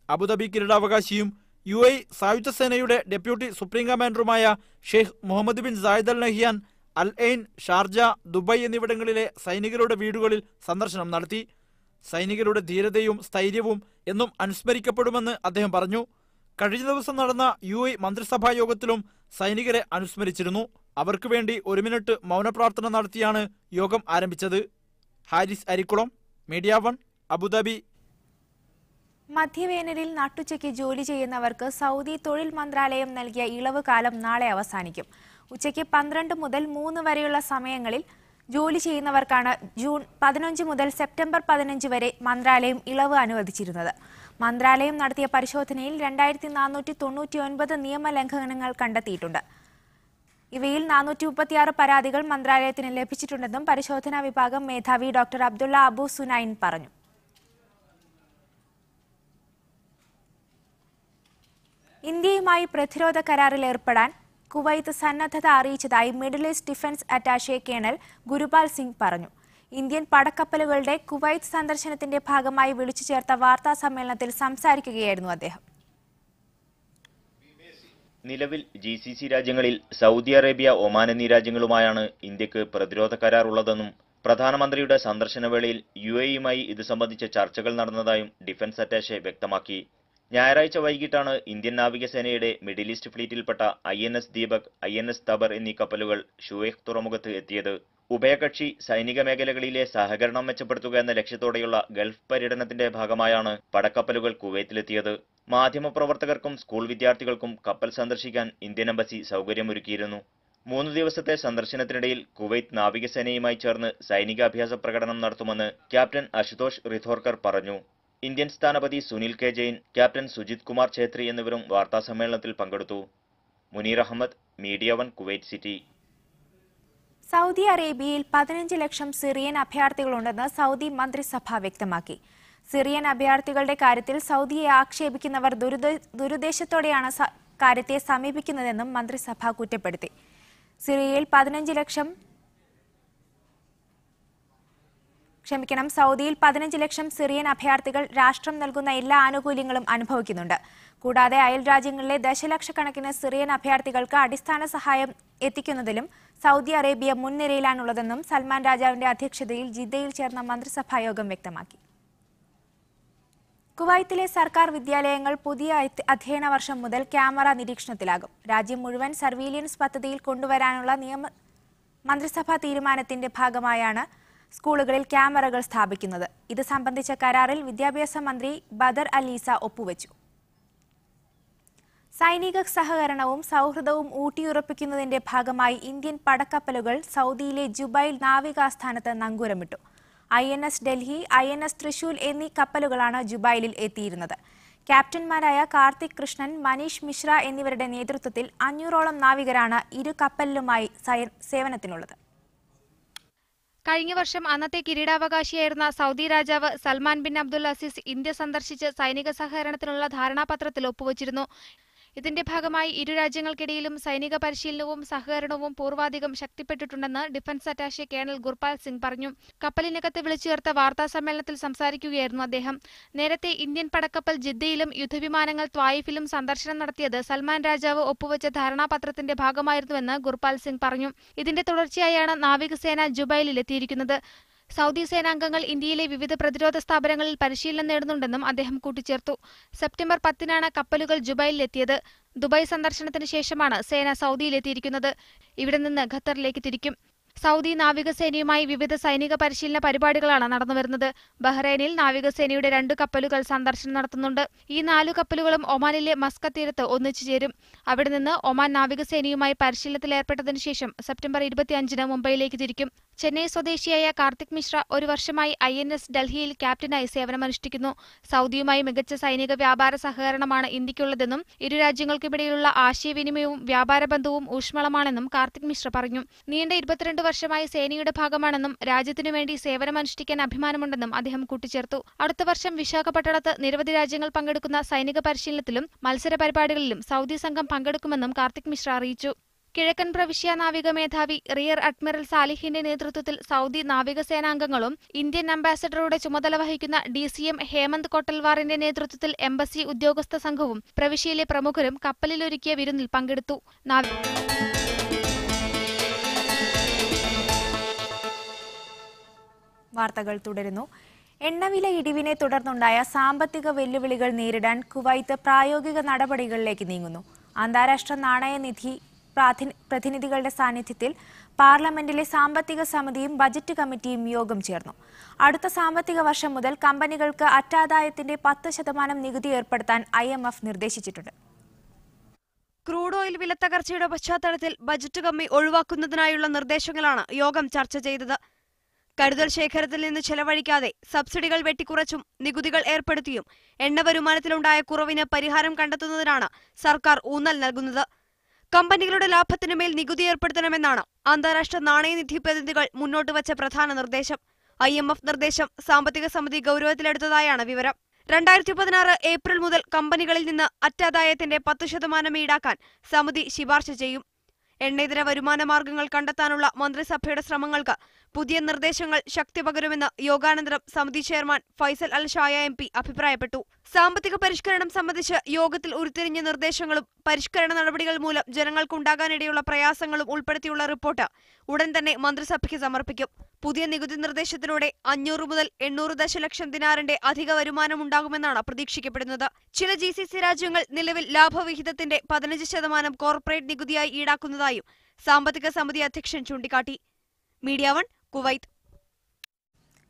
അബുദാബി കിരീടാവകാശിയും UAE സായുധ സേനയുടെ ഡെപ്യൂട്ടി സുപ്രീം കമാൻഡറുമായ Sheikh Mohamed bin Zayed Al Nahyan Al Ain, Sharjah, Dubai എന്നിവിടങ്ങളിലെ സൈനികരുടെ വീടുകളിൽ സന്ദർശനം നടത്തി. സൈനികരുടെ ധീരതയും സ്ഥൈര്യവും എന്നും അനുസ്മരിക്കപ്പെടുമെന്ന് അദ്ദേഹം പറഞ്ഞു. കഴിഞ്ഞ ദിവസം നടന്ന UAE മന്ത്രിസഭാ യോഗത്തിലും സൈനികരെ അനുസ്മരിച്ചിരുന്നു. അവർക്ക് വേണ്ടി 1 മിനിറ്റ് മൗനപ്രാർത്ഥന നടത്തിയാണ് യോഗം ആരംഭിച്ചത്. Haris Arikkulam, media 1, Abu Dhabi. മധ്യവേനലിൽ നട്ടുച്ചയ്ക്ക് ജോലി ചെയ്യുന്നവർക്ക് സൗദി തൊഴിൽ മന്ത്രാലയം നൽകിയ ഇളവ് കാലം നാളെ അവസാനിക്കും. ഉച്ചയ്ക്ക് 12 മുതൽ 3 വരെയുള്ള സമയങ്ങളിൽ ജോലി ചെയ്യുന്നവർക്കാണ് ജൂൺ 15 മുതൽ സെപ്റ്റംബർ 15 വരെ മന്ത്രാലയം ഇളവ് അനുവദിച്ചിരുന്നത്. മന്ത്രാലയം നടത്തിയ പരിശോധനയിൽ 2499 നിയമലംഘനങ്ങൾ കണ്ടെത്തിയിട്ടുണ്ട്. ഇവയിൽ 436 പരാതികൾ മന്ത്രാലയത്തിന് ലഭിച്ചിട്ടുണ്ടെന്നും പരിശോധനാ വിഭാഗം മേധാവി ഡോക്ടർ അബ്ദുള്ള അബു സുനൈൻ പറഞ്ഞു. ഇന്ത്യയുമായി പ്രതിരോധ കരാറിൽ ഏർപ്പെടാൻ കുവൈത്ത് സന്നദ്ധത അറിയിച്ചതായി Middle East defence attache colonel Gurupal Singh പറഞ്ഞു. ഇന്ത്യൻ പടക്കപ്പലുകളുടെ കുവൈത്ത് സന്ദർശനത്തിന്റെ ഭാഗമായി വിളിച്ചു ചേർത്ത വാർത്താ സമ്മേളനത്തിൽ സംസാരിക്കുകയായിരുന്നു അദ്ദേഹം. നിലവിൽ GCC രാജ്യങ്ങളിൽ സൗദി അറേബ്യ, ഒമാൻ എന്നീ രാജ്യങ്ങളുമായാണ് ഇന്ത്യക്ക് പ്രതിരോധ കരാർ ഉള്ളതെന്നും പ്രധാനമന്ത്രിയുടെ സന്ദർശനവേളയിൽ UAE-യുമായി ഇത് സംബന്ധിച്ച ചർച്ചകൾ നടന്നതായും ഡിഫൻസ് അറ്റാഷെ വ്യക്തമാക്കി. ഞായറാഴ്ച വൈകിട്ടാണ് ഇന്ത്യൻ നാവികസേനയുടെ മിഡിൽ ഈസ്റ്റ് ഫ്ലീറ്റിൽപ്പെട്ട INS ദീപക്, INS തബർ എന്നീ കപ്പലുകൾ ഷുവൈഖ് തുറമുഖത്ത് എത്തിയത്. ഉഭയകക്ഷി സൈനിക മേഖലകളിലെ സഹകരണം മെച്ചപ്പെടുത്തുക എന്ന ലക്ഷ്യത്തോടെയുള്ള ഗൾഫ് പര്യടനത്തിന്റെ ഭാഗമായാണ് പടക്കപ്പലുകൾ കുവൈത്തിലെത്തിയത്. മാധ്യമപ്രവർത്തകർക്കും സ്കൂൾ വിദ്യാർത്ഥികൾക്കും കപ്പൽ സന്ദർശിക്കാൻ ഇന്ത്യൻ എംബസി സൗകര്യമൊരുക്കിയിരുന്നു. 3 ദിവസത്തെ സന്ദർശനത്തിനിടയിൽ കുവൈത്ത് നാവികസേനയുമായി ചേർന്ന് സൈനികാഭ്യാസ പ്രകടനം നടത്തുമെന്ന് ക്യാപ്റ്റൻ അശുതോഷ് റിഥോർക്കർ പറഞ്ഞു. ഇന്ത്യൻ സ്ഥാനപതി സുനിൽ K. ജെയിൻ, ക്യാപ്റ്റൻ സുജിത് കുമാർ ഛേത്രി എന്നിവരും വാർത്താസമ്മേളനത്തിൽ പങ്കെടുത്തു. Muneer Ahmed, media 1, Kuwait City. Saudi അറേബ്യയിൽ 15 ലക്ഷം സിറിയൻ അഭയാർത്ഥികളുണ്ടെന്ന് സൗദി മന്ത്രിസഭ വ്യക്തമാക്കി. സിറിയൻ അഭയാർത്ഥികളുടെ കാര്യത്തിൽ സൗദിയെ ആക്ഷേപിക്കുന്നവർ ദുരുദ്ദേശത്തോടെയാണ് കാര്യത്തെ സമീപിക്കുന്നതെന്നും മന്ത്രിസഭ കുറ്റപ്പെടുത്തി. സൗദിയിൽ 15 ലക്ഷം സിറിയൻ അഭയാർത്ഥികൾ രാഷ്ട്രം നൽകുന്ന എല്ലാ ആനുകൂല്യങ്ങളും അനുഭവിക്കുന്നുണ്ട്. കൂടാതെ അയൽ രാജ്യങ്ങളിലെ ദശലക്ഷക്കണക്കിന് സിറിയൻ അഭയാർത്ഥികൾക്ക് അടിസ്ഥാന സഹായം എത്തിക്കുന്നതിലും സൗദി അറേബ്യ മുൻനിരയിലാണുള്ളതെന്നും സൽമാൻ രാജാവിന്റെ അധ്യക്ഷതയിൽ ജിദ്ദയിൽ ചേർന്ന മന്ത്രിസഭാ യോഗം വ്യക്തമാക്കി. കുവൈത്തിലെ സർക്കാർ വിദ്യാലയങ്ങൾ പുതിയ അധ്യയന വർഷം മുതൽ ക്യാമറ നിരീക്ഷണത്തിലാകും. രാജ്യം മുഴുവൻ സർവീലിയൻസ് പദ്ധതിയിൽ കൊണ്ടുവരാനുള്ള മന്ത്രിസഭാ തീരുമാനത്തിന്റെ ഭാഗമായാണ് സ്കൂളുകളിൽ ക്യാമറകൾ സ്ഥാപിക്കുന്നത്. ഇത് സംബന്ധിച്ച കരാറിൽ വിദ്യാഭ്യാസ മന്ത്രി ബദർ അലീസ ഒപ്പുവച്ചു. സൈനിക സഹകരണവും സൗഹൃദവും ഊട്ടിയുറപ്പിക്കുന്നതിന്റെ ഭാഗമായി ഇന്ത്യൻ പടക്കപ്പലുകൾ സൗദിയിലെ ജുബൈൽ നാവികാസ്ഥാനത്ത് നങ്കൂരമിട്ടു. INS ഡൽഹി, INS തൃശൂൽ എന്നീ കപ്പലുകളാണ് ജുബൈലിൽ എത്തിയിരുന്നത്. ക്യാപ്റ്റന്മാരായ കാർത്തിക് കൃഷ്ണൻ, മനീഷ് മിശ്ര എന്നിവരുടെ നേതൃത്വത്തിൽ 500ഓളം നാവികരാണ് ഇരു കപ്പലിലുമായി സേവനത്തിനുള്ളത്. കഴിഞ്ഞ വർഷം അന്നത്തെ കിരീടാവകാശിയായിരുന്ന സൗദി രാജാവ് Salman bin Abdul Aziz India സന്ദർശിച്ച് സൈനിക സഹകരണത്തിനുള്ള ധാരണാപത്രത്തിൽ ഒപ്പുവച്ചിരുന്നു. ഇതിന്റെ ഭാഗമായി ഇരു രാജ്യങ്ങൾക്കിടയിലും സൈനിക പരിശീലനവും സഹകരണവും പൂർവാധികം ശക്തിപ്പെട്ടിട്ടുണ്ടെന്ന് ഡിഫൻസ് അറ്റാഷെ കേണൽ ഗുർപാൽ സിംഗ് പറഞ്ഞു. കപ്പലിനകത്ത് വിളിച്ചു ചേർത്ത വാർത്താ സമ്മേളനത്തിൽ സംസാരിക്കുകയായിരുന്നു അദ്ദേഹം. നേരത്തെ ഇന്ത്യൻ പടക്കപ്പൽ ജിദ്ദയിലും യുദ്ധവിമാനങ്ങൾ ത്വായിഫിലും സന്ദർശനം നടത്തിയത് സൽമാൻ രാജാവ് ഒപ്പുവച്ച ധാരണാപത്രത്തിന്റെ ഭാഗമായിരുന്നുവെന്ന് ഗുർപാൽ സിംഗ് പറഞ്ഞു. ഇതിന്റെ തുടർച്ചയായാണ് നാവികസേന ജുബൈലിലെത്തിയിരിക്കുന്നത്. സൗദി സേനാംഗങ്ങൾ ഇന്ത്യയിലെ വിവിധ പ്രതിരോധ സ്ഥാപനങ്ങളിൽ പരിശീലനം നേടുന്നുണ്ടെന്നും അദ്ദേഹം കൂട്ടിച്ചേർത്തു. സെപ്റ്റംബർ 10-നാണ് കപ്പലുകൾ ജുബൈലിലെത്തിയത്. ദുബായ് സന്ദർശനത്തിന് ശേഷമാണ് സേന സൗദിയിലെത്തിയിരിക്കുന്നത്. ഇവിടെ നിന്ന് ഖത്തറിലേക്ക് തിരിക്കും. സൗദി നാവികസേനയുമായി വിവിധ സൈനിക പരിശീലന പരിപാടികളാണ് നടന്നുവരുന്നത്. ബഹ്റൈനിൽ നാവികസേനയുടെ 2 കപ്പലുകൾ സന്ദർശനം നടത്തുന്നുണ്ട്. ഈ 4 കപ്പലുകളും ഒമാനിലെ മസ്കത്ത് തീരത്ത് ഒന്നിച്ചു ചേരും. അവിടെ നിന്ന് ഒമാൻ നാവികസേനയുമായി പരിശീലനത്തിലേർപ്പെട്ടതിനു ശേഷം സെപ്റ്റംബർ 25-ന് മുംബൈയിലേക്ക് തിരിക്കും. ചെന്നൈ സ്വദേശിയായ കാർത്തിക് മിശ്ര 1 വർഷമായി INS ഡൽഹിയിൽ ക്യാപ്റ്റനായി സേവനമനുഷ്ഠിക്കുന്നു. സൗദിയുമായി മികച്ച സൈനിക വ്യാപാര സഹകരണമാണ് ഇന്ത്യക്കുള്ളതെന്നും ഇരു രാജ്യങ്ങൾക്കുമിടയിലുള്ള ആശയവിനിമയവും വ്യാപാര ബന്ധവും ഊഷ്മളമാണെന്നും കാർത്തിക് മിശ്ര പറഞ്ഞു. നീണ്ട 22 വർഷമായി സേനയുടെ ഭാഗമാണെന്നും രാജ്യത്തിനു വേണ്ടി സേവനമനുഷ്ഠിക്കാൻ അഭിമാനമുണ്ടെന്നും അദ്ദേഹം കൂട്ടിച്ചേർത്തു. അടുത്ത വർഷം വിശാഖപട്ടണത്ത് നിരവധി രാജ്യങ്ങൾ പങ്കെടുക്കുന്ന സൈനിക പരിശീലനത്തിലും മത്സര പരിപാടികളിലും സൗദി സംഘം പങ്കെടുക്കുമെന്നും കാർത്തിക് മിശ്ര അറിയിച്ചു. കിഴക്കൻ പ്രവിശ്യ നാവിക മേധാവി റിയർ അഡ്മിറൽ സാലിഹിന്റെ നേതൃത്വത്തിൽ സൗദി നാവികസേനാംഗങ്ങളും ഇന്ത്യൻ അംബാസഡറുടെ ചുമതല വഹിക്കുന്ന DCM ഹേമന്ത് കൊട്ടൽവാറിന്റെ നേതൃത്വത്തിൽ എംബസി ഉദ്യോഗസ്ഥ സംഘവും പ്രവിശ്യയിലെ പ്രമുഖരും കപ്പലിലൊരുക്കിയ വിരുന്നിൽ പങ്കെടുത്തു. വാർത്തകൾ തുടരുന്നു. എണ്ണവില ഇടിവിനെ തുടർന്നുണ്ടായ സാമ്പത്തിക വെല്ലുവിളികൾ നേരിടാൻ കുവൈത്ത് പ്രായോഗിക നടപടികളിലേക്ക് നീങ്ങുന്നു. അന്താരാഷ്ട്ര നാണയനിധി പ്രതിനിധികളുടെ സാന്നിധ്യത്തിൽ പാർലമെന്റിലെ സാമ്പത്തിക സമിതിയും ബജറ്റ് കമ്മിറ്റിയും യോഗം ചേർന്നു. അടുത്ത സാമ്പത്തിക വർഷം മുതൽ കമ്പനികൾക്ക് അറ്റാദായത്തിന്റെ 10% നികുതി ഏർപ്പെടുത്താൻ IMF നിർദ്ദേശിച്ചിട്ടുണ്ട്. ക്രൂഡ് ഓയിൽ വിലത്തകർച്ചയുടെ പശ്ചാത്തലത്തിൽ ബജറ്റ് കമ്മി ഒഴിവാക്കുന്നതിനായുള്ള നിർദ്ദേശങ്ങളാണ് യോഗം ചർച്ച ചെയ്തത്. കരുതൽ ശേഖരത്തിൽ നിന്ന് ചെലവഴിക്കാതെ സബ്സിഡികൾ വെട്ടിക്കുറച്ചും നികുതികൾ ഏർപ്പെടുത്തിയും എണ്ണ വരുമാനത്തിലുണ്ടായ കുറവിന് പരിഹാരം കണ്ടെത്തുന്നതിനാണ് സർക്കാർ ഊന്നൽ നൽകുന്നത്. കമ്പനികളുടെ ലാഭത്തിനുമേൽ നികുതി ഏർപ്പെടുത്തണമെന്നാണ് അന്താരാഷ്ട്ര നാണയനിധി പ്രതിനിധികൾ മുന്നോട്ടുവച്ച പ്രധാന നിർദ്ദേശം. IMF നിർദ്ദേശം സാമ്പത്തിക സമിതി ഗൗരവത്തിലെടുത്തതായാണ് വിവരം. 2016 ഏപ്രിൽ മുതൽ കമ്പനികളിൽ നിന്ന് അറ്റാദായത്തിന്റെ 10% ഈടാക്കാൻ സമിതി ശുപാർശ ചെയ്യും. എണ്ണയിതര വരുമാന മാർഗങ്ങൾ കണ്ടെത്താനുള്ള മന്ത്രിസഭയുടെ ശ്രമങ്ങൾക്ക് പുതിയ നിർദ്ദേശങ്ങൾ ശക്തി പകരുമെന്ന് യോഗാനന്തരം സമിതി ചെയർമാൻ ഫൈസൽ അൽ ഷായ MP അഭിപ്രായപ്പെട്ടു. സാമ്പത്തിക പരിഷ്കരണം സംബന്ധിച്ച് യോഗത്തിൽ ഉരുത്തിരിഞ്ഞ നിർദ്ദേശങ്ങളും പരിഷ്കരണ നടപടികൾ മൂലം ജനങ്ങൾക്കുണ്ടാകാനിടയുള്ള പ്രയാസങ്ങളും ഉൾപ്പെടുത്തിയുള്ള റിപ്പോർട്ട് ഉടൻ തന്നെ മന്ത്രിസഭയ്ക്ക് സമർപ്പിക്കും. പുതിയ നികുതി നിർദ്ദേശത്തിലൂടെ 500 മുതൽ 800 ദശലക്ഷം ദിനാറിന്റെ അധിക വരുമാനമുണ്ടാകുമെന്നാണ് പ്രതീക്ഷിക്കപ്പെടുന്നത്. ചില GCC രാജ്യങ്ങൾ നിലവിൽ ലാഭവിഹിതത്തിന്റെ 15% കോർപ്പറേറ്റ് നികുതിയായി ഈടാക്കുന്നതായും സാമ്പത്തിക സമിതി അധ്യക്ഷൻ ചൂണ്ടിക്കാട്ടി. Media 1 Kuwait.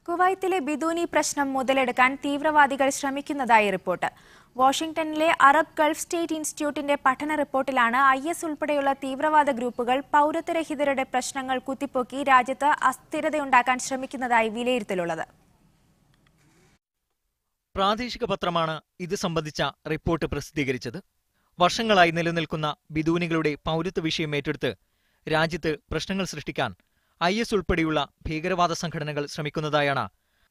കുവൈത്തിലെ ബിദൂനി പ്രശ്നം മുതലെടുക്കാൻ തീവ്രവാദികൾ ശ്രമിക്കുന്നതായി റിപ്പോർട്ട്. വാഷിംഗ്ടണിലെ അറബ് ഗൾഫ് സ്റ്റേറ്റ് ഇൻസ്റ്റിറ്റ്യൂട്ടിന്റെ പഠന റിപ്പോർട്ടിലാണ് IS ഉൾപ്പെടെയുള്ള തീവ്രവാദ ഗ്രൂപ്പുകൾ പൗരത്വരഹിതരുടെ പ്രശ്നങ്ങൾ കുത്തിപ്പൊക്കി രാജ്യത്ത് അസ്ഥിരതയുണ്ടാക്കാൻ ശ്രമിക്കുന്നതായി വിലയിരുത്തലുള്ളത്. പ്രാദേശിക പത്രമാണ് ഇത് സംബന്ധിച്ച റിപ്പോർട്ട് പ്രസിദ്ധീകരിച്ചത്. വർഷങ്ങളായി നിലനിൽക്കുന്ന ബിദൂനികളുടെ പൗരത്വ വിഷയം ഏറ്റെടുത്ത് രാജ്യത്ത് പ്രശ്നങ്ങൾ സൃഷ്ടിക്കാൻ IS ഉൾപ്പെടെയുള്ള ഭീകരവാദ സംഘടനകൾ ശ്രമിക്കുന്നതായാണ്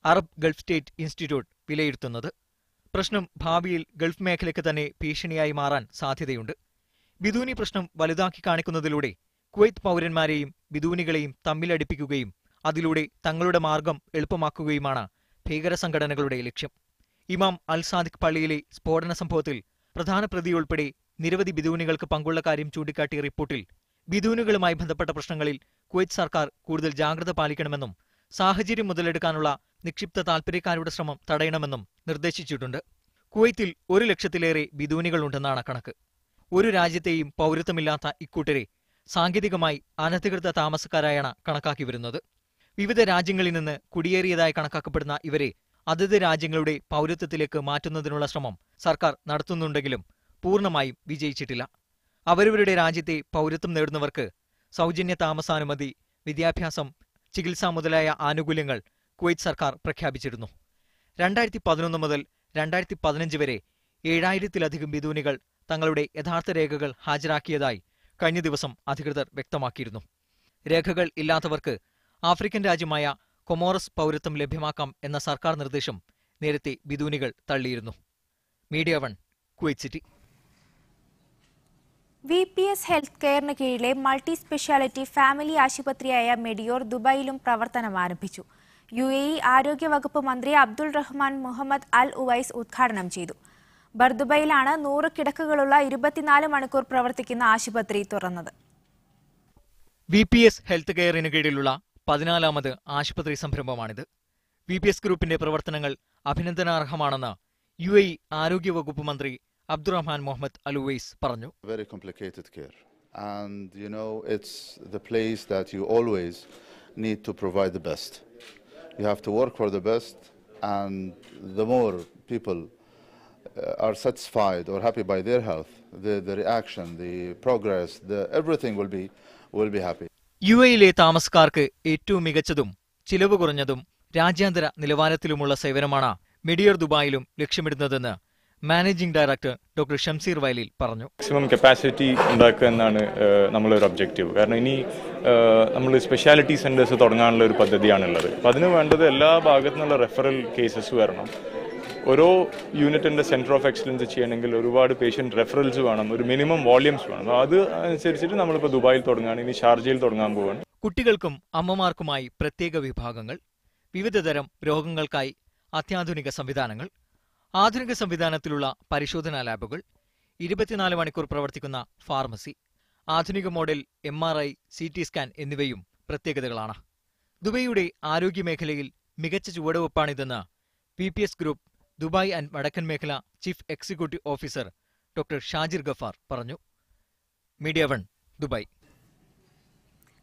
അറബ് ഗൾഫ് സ്റ്റേറ്റ് ഇൻസ്റ്റിറ്റ്യൂട്ട് വിലയിരുത്തുന്നത്. പ്രശ്നം ഭാവിയിൽ ഗൾഫ് മേഖലയ്ക്ക് തന്നെ ഭീഷണിയായി മാറാൻ സാധ്യതയുണ്ട്. ബിദൂനി പ്രശ്നം വലുതാക്കി കാണിക്കുന്നതിലൂടെ കുവൈത്ത് പൗരന്മാരെയും ബിദൂനികളെയും തമ്മിലടിപ്പിക്കുകയും അതിലൂടെ തങ്ങളുടെ മാർഗം എളുപ്പമാക്കുകയുമാണ് ഭീകര സംഘടനകളുടെ ലക്ഷ്യം. ഇമാം അൽ സാദിഖ് പള്ളിയിലെ സ്ഫോടന സംഭവത്തിൽ പ്രധാന പ്രതിയുൾപ്പെടെ നിരവധി ബിദൂനികൾക്ക് പങ്കുള്ള കാര്യം ചൂണ്ടിക്കാട്ടിയ റിപ്പോർട്ടിൽ ബിദൂനുകളുമായി ബന്ധപ്പെട്ട പ്രശ്നങ്ങളിൽ കുവൈത്ത് സർക്കാർ കൂടുതൽ ജാഗ്രത പാലിക്കണമെന്നും സാഹചര്യം മുതലെടുക്കാനുള്ള നിക്ഷിപ്ത താൽപര്യക്കാരുടെ ശ്രമം തടയണമെന്നും നിർദ്ദേശിച്ചിട്ടുണ്ട്. കുവൈത്തിൽ 1 ലക്ഷത്തിലേറെ ബിദൂനികളുണ്ടെന്നാണ് കണക്ക്. ഒരു രാജ്യത്തെയും പൗരത്വമില്ലാത്ത ഇക്കൂട്ടരെ സാങ്കേതികമായി അനധികൃത താമസക്കാരായാണ് കണക്കാക്കി വരുന്നത്. വിവിധ രാജ്യങ്ങളിൽ നിന്ന് കുടിയേറിയതായി കണക്കാക്കപ്പെടുന്ന ഇവരെ അതത് രാജ്യങ്ങളുടെ പൗരത്വത്തിലേക്ക് മാറ്റുന്നതിനുള്ള ശ്രമം സർക്കാർ നടത്തുന്നുണ്ടെങ്കിലും പൂർണ്ണമായും വിജയിച്ചിട്ടില്ല. അവരവരുടെ രാജ്യത്തെ പൗരത്വം നേടുന്നവർക്ക് സൗജന്യ താമസാനുമതി, വിദ്യാഭ്യാസം, ചികിത്സ മുതലായ ആനുകൂല്യങ്ങൾ കുവൈത്ത് സർക്കാർ പ്രഖ്യാപിച്ചിരുന്നു. 2011 മുതൽ 2015 വരെ 7000-ലധികം ബിദൂനികൾ തങ്ങളുടെ യഥാർത്ഥ രേഖകൾ ഹാജരാക്കിയതായി കഴിഞ്ഞ ദിവസം അധികൃതർ വ്യക്തമാക്കിയിരുന്നു. രേഖകൾ ഇല്ലാത്തവർക്ക് ആഫ്രിക്കൻ രാജ്യമായ കൊമോറസ് പൗരത്വം ലഭ്യമാക്കാം എന്ന സർക്കാർ നിർദ്ദേശം നേരത്തെ ബിദൂനികൾ തള്ളിയിരുന്നു. Media 1 Kuwait City. VPS health കെയറിന് കീഴിലെ മൾട്ടി സ്പെഷ്യാലിറ്റി ഫാമിലി ആശുപത്രിയായ മെഡിയോർ ദുബായിലും പ്രവർത്തനം ആരംഭിച്ചു. UAE ആരോഗ്യവകുപ്പ് മന്ത്രി അബ്ദുൾ റഹ്മാൻ മുഹമ്മദ് അൽ ഉവൈസ് ഉദ്ഘാടനം ചെയ്തു. ബർദുബയിലാണ് 100 കിടക്കുകളുള്ള 24 മണിക്കൂർ പ്രവർത്തിക്കുന്ന ആശുപത്രി തുറന്നത്. VPS ഹെൽത്ത് കെയറിന് കീഴിലുള്ള 14ാമത് ആശുപത്രി സംരംഭമാണിത്. VPS ഗ്രൂപ്പിന്റെ പ്രവർത്തനങ്ങൾ അഭിനന്ദനാർഹമാണെന്ന് UAE ആരോഗ്യവകുപ്പ് മന്ത്രി Abdurrahman Mohammed Al Uwais പറഞ്ഞു. Very complicated care, and you know it's the place that you always need to provide the best. You have to work for the best, and the more people are satisfied or happy by their health, the reaction, the progress, everything will be happy. UAE-ലെ താമസക്കാർക്ക് ഏറ്റവും മികച്ചതും ചിലവ് കുറഞ്ഞതും രാജ്യാന്തര നിലവാരത്തിലുമുള്ള സേവനമാണ് Medeor ദുബായിലും ലക്ഷ്യമിടുന്നതെന്ന് managing director doctor Shamseer വയലിൽ പറഞ്ഞു. Maximum capacity ഉണ്ടാക്കുക എന്നാണ് നമ്മളൊരു ഒബ്ജക്റ്റീവ്. കാരണം ഇനി നമ്മൾ സ്പെഷ്യാലിറ്റി സെന്റേഴ്സ് തുടങ്ങാനുള്ള ഒരു പദ്ധതിയാണുള്ളത്. അപ്പം അതിന് വേണ്ടത് എല്ലാ ഭാഗത്തു നിന്നുള്ള റെഫറൽ കേസസ് വരണം. ഓരോ യൂണിറ്റിന്റെ സെന്റർ ഓഫ് എക്സലൻസ് ചെയ്യണമെങ്കിൽ ഒരുപാട് പേഷ്യന്റ് റെഫറൽസ് വേണം, ഒരു മിനിമം വോള്യൂംസ് വേണം. അപ്പോൾ അത് അനുസരിച്ചിട്ട് നമ്മളിപ്പോൾ ദുബായിൽ തുടങ്ങുകയാണ്, ഇനി ഷാർജയിൽ തുടങ്ങാൻ പോവുകയാണ്. കുട്ടികൾക്കും അമ്മമാർക്കുമായി പ്രത്യേക വിഭാഗങ്ങൾ, വിവിധതരം രോഗങ്ങൾക്കായി അത്യാധുനിക സംവിധാനങ്ങൾ, ആധുനിക സംവിധാനത്തിലുള്ള പരിശോധനാ ലാബുകൾ, 24 മണിക്കൂർ പ്രവർത്തിക്കുന്ന ഫാർമസി, ആധുനിക മോഡൽ MRI, CT സ്കാൻ എന്നിവയും പ്രത്യേകതകളാണ്. ദുബൈയുടെ ആരോഗ്യമേഖലയിൽ മികച്ച ചുവടുവെപ്പാണിതെന്ന് VPS ഗ്രൂപ്പ് ദുബായ് ആൻഡ് വടക്കൻ മേഖല chief executive officer doctor Shajir Gafar പറഞ്ഞു. Media 1 Dubai.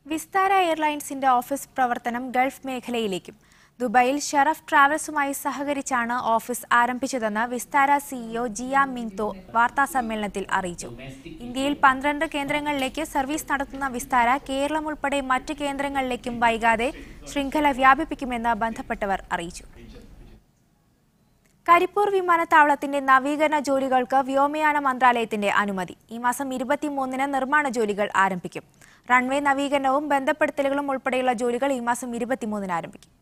വിസ്താര എയർലൈൻസിന്റെ ഓഫീസ് പ്രവർത്തനം ഗൾഫ് മേഖലയിലേക്കും. ദുബായിൽ ഷറഫ് ട്രാവൽസുമായി സഹകരിച്ചാണ് ഓഫീസ് ആരംഭിച്ചതെന്ന് വിസ്താര CEO ജിയ മിങ്തോ വാർത്താസമ്മേളനത്തിൽ അറിയിച്ചു. ഇന്ത്യയിൽ 12 കേന്ദ്രങ്ങളിലേക്ക് സർവീസ് നടത്തുന്ന വിസ്താര കേരളം ഉൾപ്പെടെ മറ്റ് കേന്ദ്രങ്ങളിലേക്കും വൈകാതെ ശൃംഖല വ്യാപിപ്പിക്കുമെന്ന് ബന്ധപ്പെട്ടവർ അറിയിച്ചു. കരിപ്പൂർ വിമാനത്താവളത്തിന്റെ നവീകരണ ജോലികൾക്ക് വ്യോമയാന മന്ത്രാലയത്തിന്റെ അനുമതി. ഈ മാസം 23-ന് നിർമ്മാണ ജോലികൾ ആരംഭിക്കും. റൺവേ നവീകരണവും ബന്ധപ്പെടുത്തലുകളും ഉൾപ്പെടെയുള്ള ജോലികൾ ഈ മാസം 23-ന് ആരംഭിക്കും.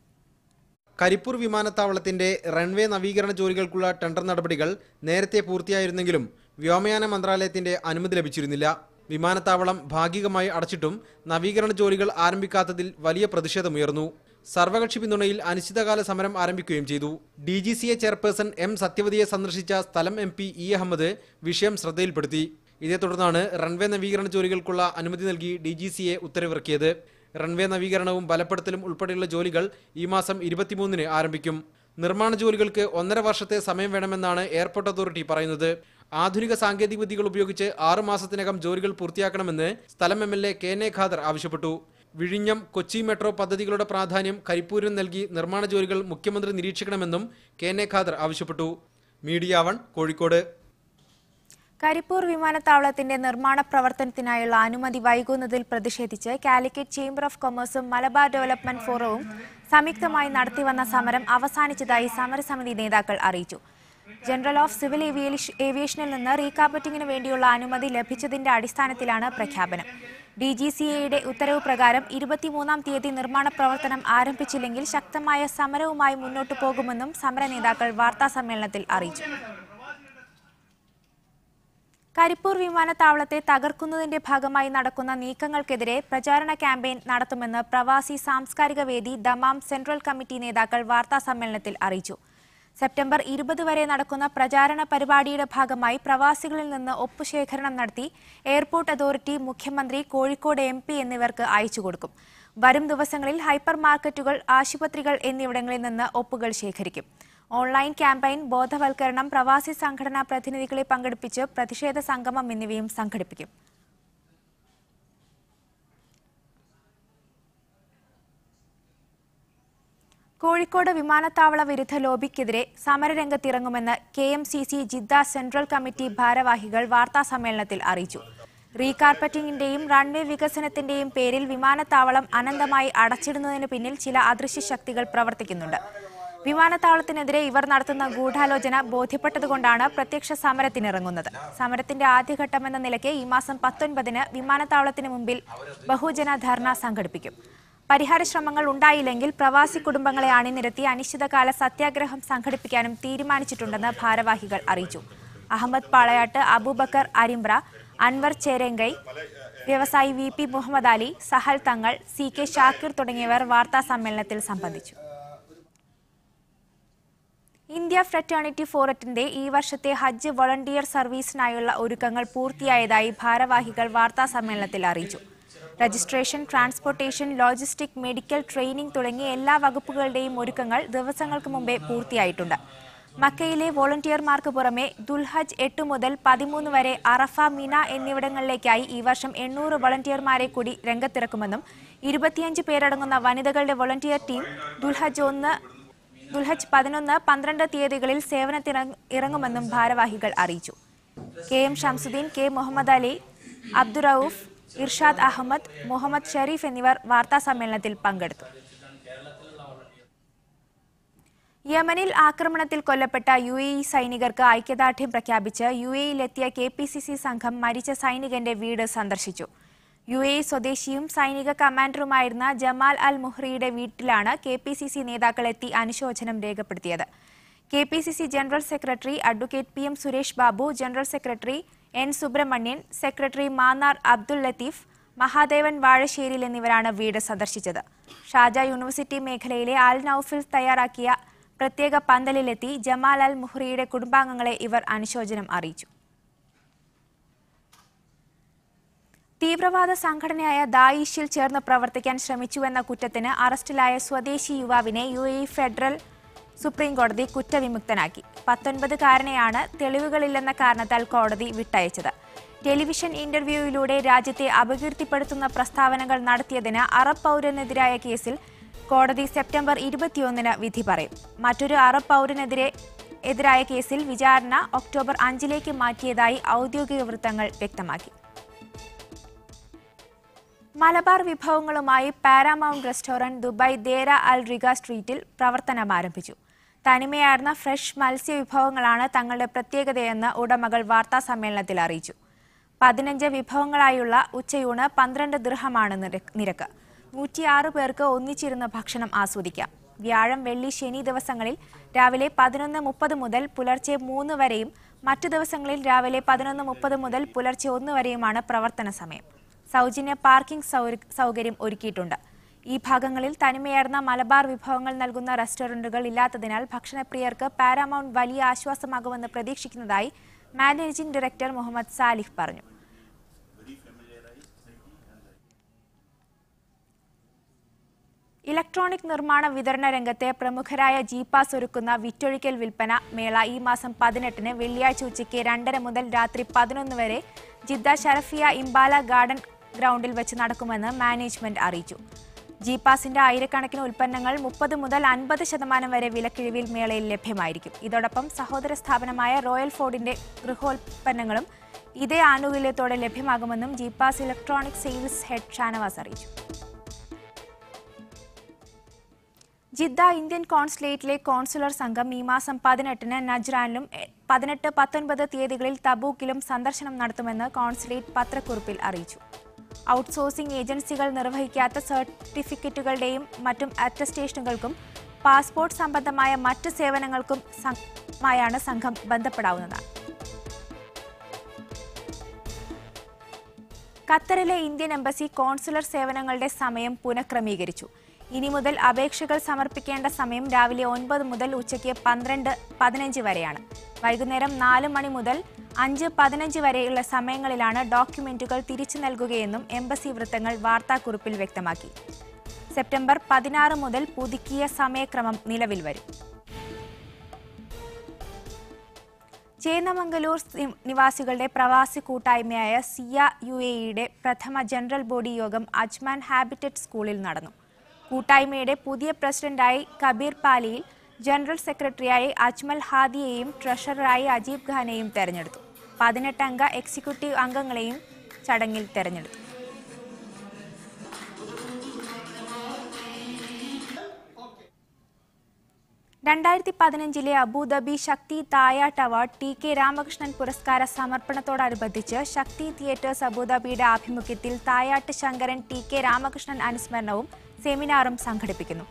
കരിപ്പൂർ വിമാനത്താവളത്തിന്റെ റൺവേ നവീകരണ ജോലികൾക്കുള്ള ടെൻഡർ നടപടികൾ നേരത്തെ പൂർത്തിയായിരുന്നെങ്കിലും വ്യോമയാന മന്ത്രാലയത്തിന്റെ അനുമതി ലഭിച്ചിരുന്നില്ല. വിമാനത്താവളം ഭാഗികമായി അടച്ചിട്ടും നവീകരണ ജോലികൾ ആരംഭിക്കാത്തതിൽ വലിയ പ്രതിഷേധമുയർന്നു. സർവകക്ഷി പിന്തുണയിൽ അനിശ്ചിതകാല സമരം ആരംഭിക്കുകയും ചെയ്തു. DGCA ചെയർപേഴ്സൺ M സത്യവതിയെ സന്ദർശിച്ച സ്ഥലം MP E അഹമ്മദ് വിഷയം ശ്രദ്ധയിൽപ്പെടുത്തി. ഇതേ തുടർന്നാണ് റൺവേ നവീകരണ ജോലികൾക്കുള്ള അനുമതി നൽകി DGCA ഉത്തരവിറക്കിയത്. റൺവേ നവീകരണവും ബലപ്പെടുത്തലും ഉൾപ്പെടെയുള്ള ജോലികൾ ഈ മാസം 23-ന് ആരംഭിക്കും. നിർമ്മാണ ജോലികൾക്ക് 1.5 വർഷത്തെ സമയം വേണമെന്നാണ് എയർപോർട്ട് അതോറിറ്റി പറയുന്നത്. ആധുനിക സാങ്കേതിക വിദ്യകൾ ഉപയോഗിച്ച് 6 മാസത്തിനകം ജോലികൾ പൂർത്തിയാക്കണമെന്ന് സ്ഥലം MLA KN ഖാദർ ആവശ്യപ്പെട്ടു. വിഴിഞ്ഞം കൊച്ചി മെട്രോ പദ്ധതികളുടെ പ്രാധാന്യം കരിപ്പൂരിന് നൽകി നിർമ്മാണ ജോലികൾ മുഖ്യമന്ത്രി നിരീക്ഷിക്കണമെന്നും KN ഖാദർ ആവശ്യപ്പെട്ടു. മീഡിയ 1 കോഴിക്കോട്. കരിപ്പൂർ വിമാനത്താവളത്തിന്റെ നിർമ്മാണ പ്രവർത്തനത്തിനായുള്ള അനുമതി വൈകുന്നതിൽ പ്രതിഷേധിച്ച് കാലിക്കറ്റ് ചേംബർ ഓഫ് കൊമേഴ്സും മലബാർ ഡെവലപ്മെന്റ് ഫോറവും സംയുക്തമായി നടത്തിവന്ന സമരം അവസാനിച്ചതായി സമരസമിതി നേതാക്കൾ അറിയിച്ചു. ജനറൽ ഓഫ് സിവിൽ ഏവിയേഷനിൽ നിന്ന് റീകാർപ്പറ്റിംഗിന് വേണ്ടിയുള്ള അനുമതി ലഭിച്ചതിന്റെ അടിസ്ഥാനത്തിലാണ് പ്രഖ്യാപനം. DGCAയുടെ ഉത്തരവ് പ്രകാരം 23-ാം തീയതി നിർമ്മാണ പ്രവർത്തനം ആരംഭിച്ചില്ലെങ്കിൽ ശക്തമായ സമരവുമായി മുന്നോട്ടു പോകുമെന്നും സമര നേതാക്കൾ വാർത്താസമ്മേളനത്തിൽ അറിയിച്ചു. കരിപ്പൂർ വിമാനത്താവളത്തെ തകർക്കുന്നതിന്റെ ഭാഗമായി നടക്കുന്ന നീക്കങ്ങൾക്കെതിരെ പ്രചാരണ ക്യാമ്പയിൻ നടത്തുമെന്ന് പ്രവാസി സാംസ്കാരിക വേദി ദമാം സെൻട്രൽ കമ്മിറ്റി നേതാക്കൾ വാർത്താസമ്മേളനത്തിൽ അറിയിച്ചു. സെപ്റ്റംബർ 20 വരെ നടക്കുന്ന പ്രചാരണ പരിപാടിയുടെ ഭാഗമായി പ്രവാസികളിൽ നിന്ന് ഒപ്പുശേഖരണം നടത്തി എയർപോർട്ട് അതോറിറ്റി, മുഖ്യമന്ത്രി, കോഴിക്കോട് MP എന്നിവർക്ക് അയച്ചുകൊടുക്കും. വരും ദിവസങ്ങളിൽ ഹൈപ്പർ മാർക്കറ്റുകൾ, ആശുപത്രികൾ എന്നിവിടങ്ങളിൽ നിന്ന് ഒപ്പുകൾ ശേഖരിക്കും. ഓൺലൈൻ ക്യാമ്പയിൻ, ബോധവൽക്കരണം, പ്രവാസി സംഘടനാ പ്രതിനിധികളെ പങ്കെടുപ്പിച്ച് പ്രതിഷേധ സംഗമം എന്നിവയും സംഘടിപ്പിക്കും. കോഴിക്കോട് വിമാനത്താവള വിരുദ്ധ ലോബിക്കെതിരെ സമരരംഗത്തിറങ്ങുമെന്ന് KMCC ജിദ്ദ സെൻട്രൽ കമ്മിറ്റി ഭാരവാഹികൾ വാർത്താസമ്മേളനത്തിൽ അറിയിച്ചു. റീകാർപ്പറ്റിംഗിന്റെയും റൺവേ വികസനത്തിന്റെയും പേരിൽ വിമാനത്താവളം അനന്തമായി അടച്ചിടുന്നതിന് പിന്നിൽ ചില അദൃശ്യ ശക്തികൾ പ്രവർത്തിക്കുന്നുണ്ട്. വിമാനത്താവളത്തിനെതിരെ ഇവർ നടത്തുന്ന ഗൂഢാലോചന ബോധ്യപ്പെട്ടതുകൊണ്ടാണ് പ്രത്യക്ഷ സമരത്തിനിറങ്ങുന്നത്. സമരത്തിന്റെ ആദ്യഘട്ടമെന്ന നിലയ്ക്ക് ഈ മാസം 19-ന് വിമാനത്താവളത്തിന് മുമ്പിൽ ബഹുജന ധർണ സംഘടിപ്പിക്കും. പരിഹാര ശ്രമങ്ങൾ ഉണ്ടായില്ലെങ്കിൽ പ്രവാസി കുടുംബങ്ങളെ അണിനിരത്തി അനിശ്ചിതകാല സത്യാഗ്രഹം സംഘടിപ്പിക്കാനും തീരുമാനിച്ചിട്ടുണ്ടെന്ന് ഭാരവാഹികൾ അറിയിച്ചു. അഹമ്മദ് പാളയാട്ട്, അബൂബക്കർ അരിമ്പ്ര, അൻവർ ചേരങ്കൈ, വ്യവസായി VP മുഹമ്മദ് അലി, സഹൽ തങ്ങൾ, CK ഷാക്കിർ തുടങ്ങിയവർ വാർത്താസമ്മേളനത്തിൽ സംബന്ധിച്ചു. ഇന്ത്യ ഫ്രറ്റേണിറ്റി ഫോറത്തിന്റെ ഈ വർഷത്തെ ഹജ്ജ് വോളണ്ടിയർ സർവീസിനായുള്ള ഒരുക്കങ്ങൾ പൂർത്തിയായതായി ഭാരവാഹികൾ വാർത്താസമ്മേളനത്തിൽ അറിയിച്ചു. Registration, transportation, logistic, medical, training തുടങ്ങിയ എല്ലാ വകുപ്പുകളുടെയും ഒരുക്കങ്ങൾ ദിവസങ്ങൾക്ക് മുമ്പേ പൂർത്തിയായിട്ടുണ്ട്. മക്കയിലെ വോളണ്ടിയർമാർക്ക് പുറമെ ദുൽഹജ് 8 മുതൽ 13 വരെ അറഫ, മിന എന്നിവിടങ്ങളിലേക്കായി ഈ വർഷം 800 വോളണ്ടിയർമാരെ കൂടി രംഗത്തിറക്കുമെന്നും 25 പേരടങ്ങുന്ന വനിതകളുടെ വോളണ്ടിയർ ടീം ദുൽഹജ് 11, 12 തീയതികളിൽ സേവനത്തിനിറങ്ങുമെന്നും ഭാരവാഹികൾ അറിയിച്ചു. KM ഷംസുദ്ദീൻ, K മുഹമ്മദ് അലി, അബ്ദുറൌഫ്, ഇർഷാദ് അഹമ്മദ്, മുഹമ്മദ് ഷരീഫ് എന്നിവർ വാർത്താസമ്മേളനത്തിൽ പങ്കെടുത്തു. യമനിൽ ആക്രമണത്തിൽ കൊല്ലപ്പെട്ട UAE സൈനികർക്ക് ഐക്യദാർഢ്യം പ്രഖ്യാപിച്ച് UAEയിലെത്തിയ KPCC സംഘം മരിച്ച സൈനികന്റെ വീട് സന്ദർശിച്ചു. UAE സ്വദേശിയും സൈനിക കമാൻഡറുമായിരുന്ന ജമാൽ അൽ മുഹ്രിയുടെ വീട്ടിലാണ് KPCC നേതാക്കൾ എത്തി അനുശോചനം രേഖപ്പെടുത്തിയത്. KPCC general secretary advocate PM Suresh Babu, general secretary N Subrahmanyan, secretary Mannar Abdul Latheef, Mahadevan Vazhasseril എന്നിവരാണ് വീട് സന്ദർശിച്ചത്. ഷാർജ യൂണിവേഴ്സിറ്റി മേഖലയിലെ അൽ നൌഫിൽ തയ്യാറാക്കിയ പ്രത്യേക പന്തലിലെത്തി ജമാൽ അൽ മുഹ്രിയുടെ കുടുംബാംഗങ്ങളെ ഇവർ അനുശോചനം അറിയിച്ചു. തീവ്രവാദ സംഘടനയായ ദായിഷിൽ ചേർന്ന് പ്രവർത്തിക്കാൻ ശ്രമിച്ചുവെന്ന കുറ്റത്തിന് അറസ്റ്റിലായ സ്വദേശി യുവാവിനെ UAE ഫെഡറൽ സുപ്രീം കോടതി കുറ്റവിമുക്തനാക്കി. 19-കാരനെയാണ് തെളിവുകളില്ലെന്ന കാരണത്താൽ കോടതി വിട്ടയച്ചത്. ടെലിവിഷൻ ഇന്റർവ്യൂവിലൂടെ രാജ്യത്തെ അപകീർത്തിപ്പെടുത്തുന്ന പ്രസ്താവനകൾ നടത്തിയതിന് അറബ് പൗരനെതിരായ കേസിൽ കോടതി സെപ്റ്റംബർ 21-ന് വിധി പറയും. മറ്റൊരു അറബ് പൗരനെതിരായ കേസിൽ വിചാരണ ഒക്ടോബർ 5-ലേക്ക് മാറ്റിയതായി ഔദ്യോഗിക വൃത്തങ്ങൾ വ്യക്തമാക്കി. മലബാർ വിഭവങ്ങളുമായി പാരാമൗണ്ട് റെസ്റ്റോറന്റ് ദുബായ് ദേര അൽ റിഗ സ്ട്രീറ്റിൽ പ്രവർത്തനം ആരംഭിച്ചു. തനിമയാർന്ന ഫ്രഷ് മത്സ്യ വിഭവങ്ങളാണ് തങ്ങളുടെ പ്രത്യേകതയെന്ന് ഉടമകൾ വാർത്താസമ്മേളനത്തിൽ അറിയിച്ചു. 15 വിഭവങ്ങളായുള്ള ഉച്ചയൂണ് 12 ദിർഹമാണ് നിരക്ക്. 106 പേർക്ക് ഒന്നിച്ചിരുന്ന് ഭക്ഷണം ആസ്വദിക്കാം. വ്യാഴം, വെള്ളി, ശനി ദിവസങ്ങളിൽ രാവിലെ 11:30 മുതൽ പുലർച്ചെ 3 വരെയും മറ്റു ദിവസങ്ങളിൽ രാവിലെ 11:30 മുതൽ പുലർച്ചെ 1 വരെയുമാണ് പ്രവർത്തന സമയം. സൗജന്യ പാർക്കിംഗ് സൗകര്യം ഒരുക്കിയിട്ടുണ്ട്. ഈ ഭാഗങ്ങളിൽ തനിമയാർന്ന മലബാർ വിഭവങ്ങൾ നൽകുന്ന റെസ്റ്റോറന്റുകൾ ഇല്ലാത്തതിനാൽ ഭക്ഷണപ്രിയർക്ക് പാരാമൗണ്ട് വലിയ ആശ്വാസമാകുമെന്ന് പ്രതീക്ഷിക്കുന്നതായി മാനേജിംഗ് ഡയറക്ടർ മുഹമ്മദ് സാലിഹ് പറഞ്ഞു. ഇലക്ട്രോണിക് നിർമ്മാണ വിതരണ രംഗത്തെ പ്രമുഖരായ ജീപ്പാസ് ഒരുക്കുന്ന വിറ്റൊഴിക്കൽ വിൽപ്പന മേള ഈ മാസം 18-ന് വെള്ളിയാഴ്ച ഉച്ചയ്ക്ക് 2:30 മുതൽ രാത്രി 11 വരെ ജിദ്ദ ഷറഫിയ ഇംബാല ഗാർഡൻ ഗ്രൗണ്ടിൽ വെച്ച് നടക്കുമെന്ന് മാനേജ്മെന്റ് അറിയിച്ചു. ജീപ്പാസിന്റെ ആയിരക്കണക്കിന് ഉൽപ്പന്നങ്ങൾ 30 മുതൽ 50% വരെ വിലക്കിഴിവിൽ മേളയിൽ ലഭ്യമായിരിക്കും. ഇതോടൊപ്പം സഹോദര സ്ഥാപനമായ റോയൽ ഫോർഡിന്റെ ഗൃഹോൽപ്പന്നങ്ങളും ഇതേ ആനുകൂല്യത്തോടെ ലഭ്യമാകുമെന്നും ജീപ്പാസ് ഇലക്ട്രോണിക് സെയിൽസ് ഹെഡ് ഷാനവാസ് അറിയിച്ചു. ജിദ്ദ ഇന്ത്യൻ കോൺസുലേറ്റിലെ കോൺസുലർ സംഘം ഈ മാസം 18-ന് നജ്റാനിലും 18, 19 തീയതികളിൽ തബൂക്കിലും സന്ദർശനം നടത്തുമെന്ന് കോൺസുലേറ്റ് പത്രക്കുറിപ്പിൽ അറിയിച്ചു. ഔട്ട്സോഴ്സിംഗ് ഏജൻസികൾ നിർവഹിക്കാത്ത സർട്ടിഫിക്കറ്റുകളുടെയും മറ്റും അറ്റസ്റ്റേഷനുകൾക്കും പാസ്പോർട്ട് സംബന്ധമായ മറ്റ് സേവനങ്ങൾക്കും സംഘം ബന്ധപ്പെടാവുന്നതാണ്. ഖത്തറിലെ ഇന്ത്യൻ എംബസി കോൺസുലർ സേവനങ്ങളുടെ സമയം പുനഃക്രമീകരിച്ചു. ഇനി മുതൽ അപേക്ഷകൾ സമർപ്പിക്കേണ്ട സമയം രാവിലെ 9 മുതൽ ഉച്ചയ്ക്ക് 12:15 വരെയാണ്. വൈകുന്നേരം 4 മണി മുതൽ 5:15 വരെയുള്ള സമയങ്ങളിലാണ് ഡോക്യുമെന്റുകൾ തിരിച്ചു നൽകുകയെന്നും എംബസി വൃത്തങ്ങൾ വാർത്താക്കുറിപ്പിൽ വ്യക്തമാക്കി. സെപ്റ്റംബർ 16 മുതൽ പുതുക്കിയ സമയക്രമം നിലവിൽ വരും. ചേന്നമംഗലൂർ നിവാസികളുടെ പ്രവാസി കൂട്ടായ്മയായ സിയ UAEയുടെ പ്രഥമ ജനറൽ ബോഡി യോഗം അജ്മാൻ ഹാബിറ്ററ്റ് സ്കൂളിൽ നടന്നു. കൂട്ടായ്മയുടെ പുതിയ പ്രസിഡന്റായി കബീർ പാലിയിൽ, ജനറൽ സെക്രട്ടറിയായി അജ്മൽ ഹാദിയെയും ട്രഷററായി അജീബ് ഖാനെയും തെരഞ്ഞെടുത്തു. 18 അംഗ എക്സിക്യൂട്ടീവ് അംഗങ്ങളെയും ചടങ്ങിൽ തെരഞ്ഞെടുത്തു. ലെ അബുദാബി ശക്തി തായാട്ട് അവാർഡ് TK രാമകൃഷ്ണൻ പുരസ്കാര സമർപ്പണത്തോടനുബന്ധിച്ച് ശക്തി തിയേറ്റേഴ്സ് അബുദാബിയുടെ ആഭിമുഖ്യത്തിൽ തായാട്ട് ശങ്കരൻ TK രാമകൃഷ്ണൻ അനുസ്മരണവും സെമിനാറും സംഘടിപ്പിക്കുന്നു.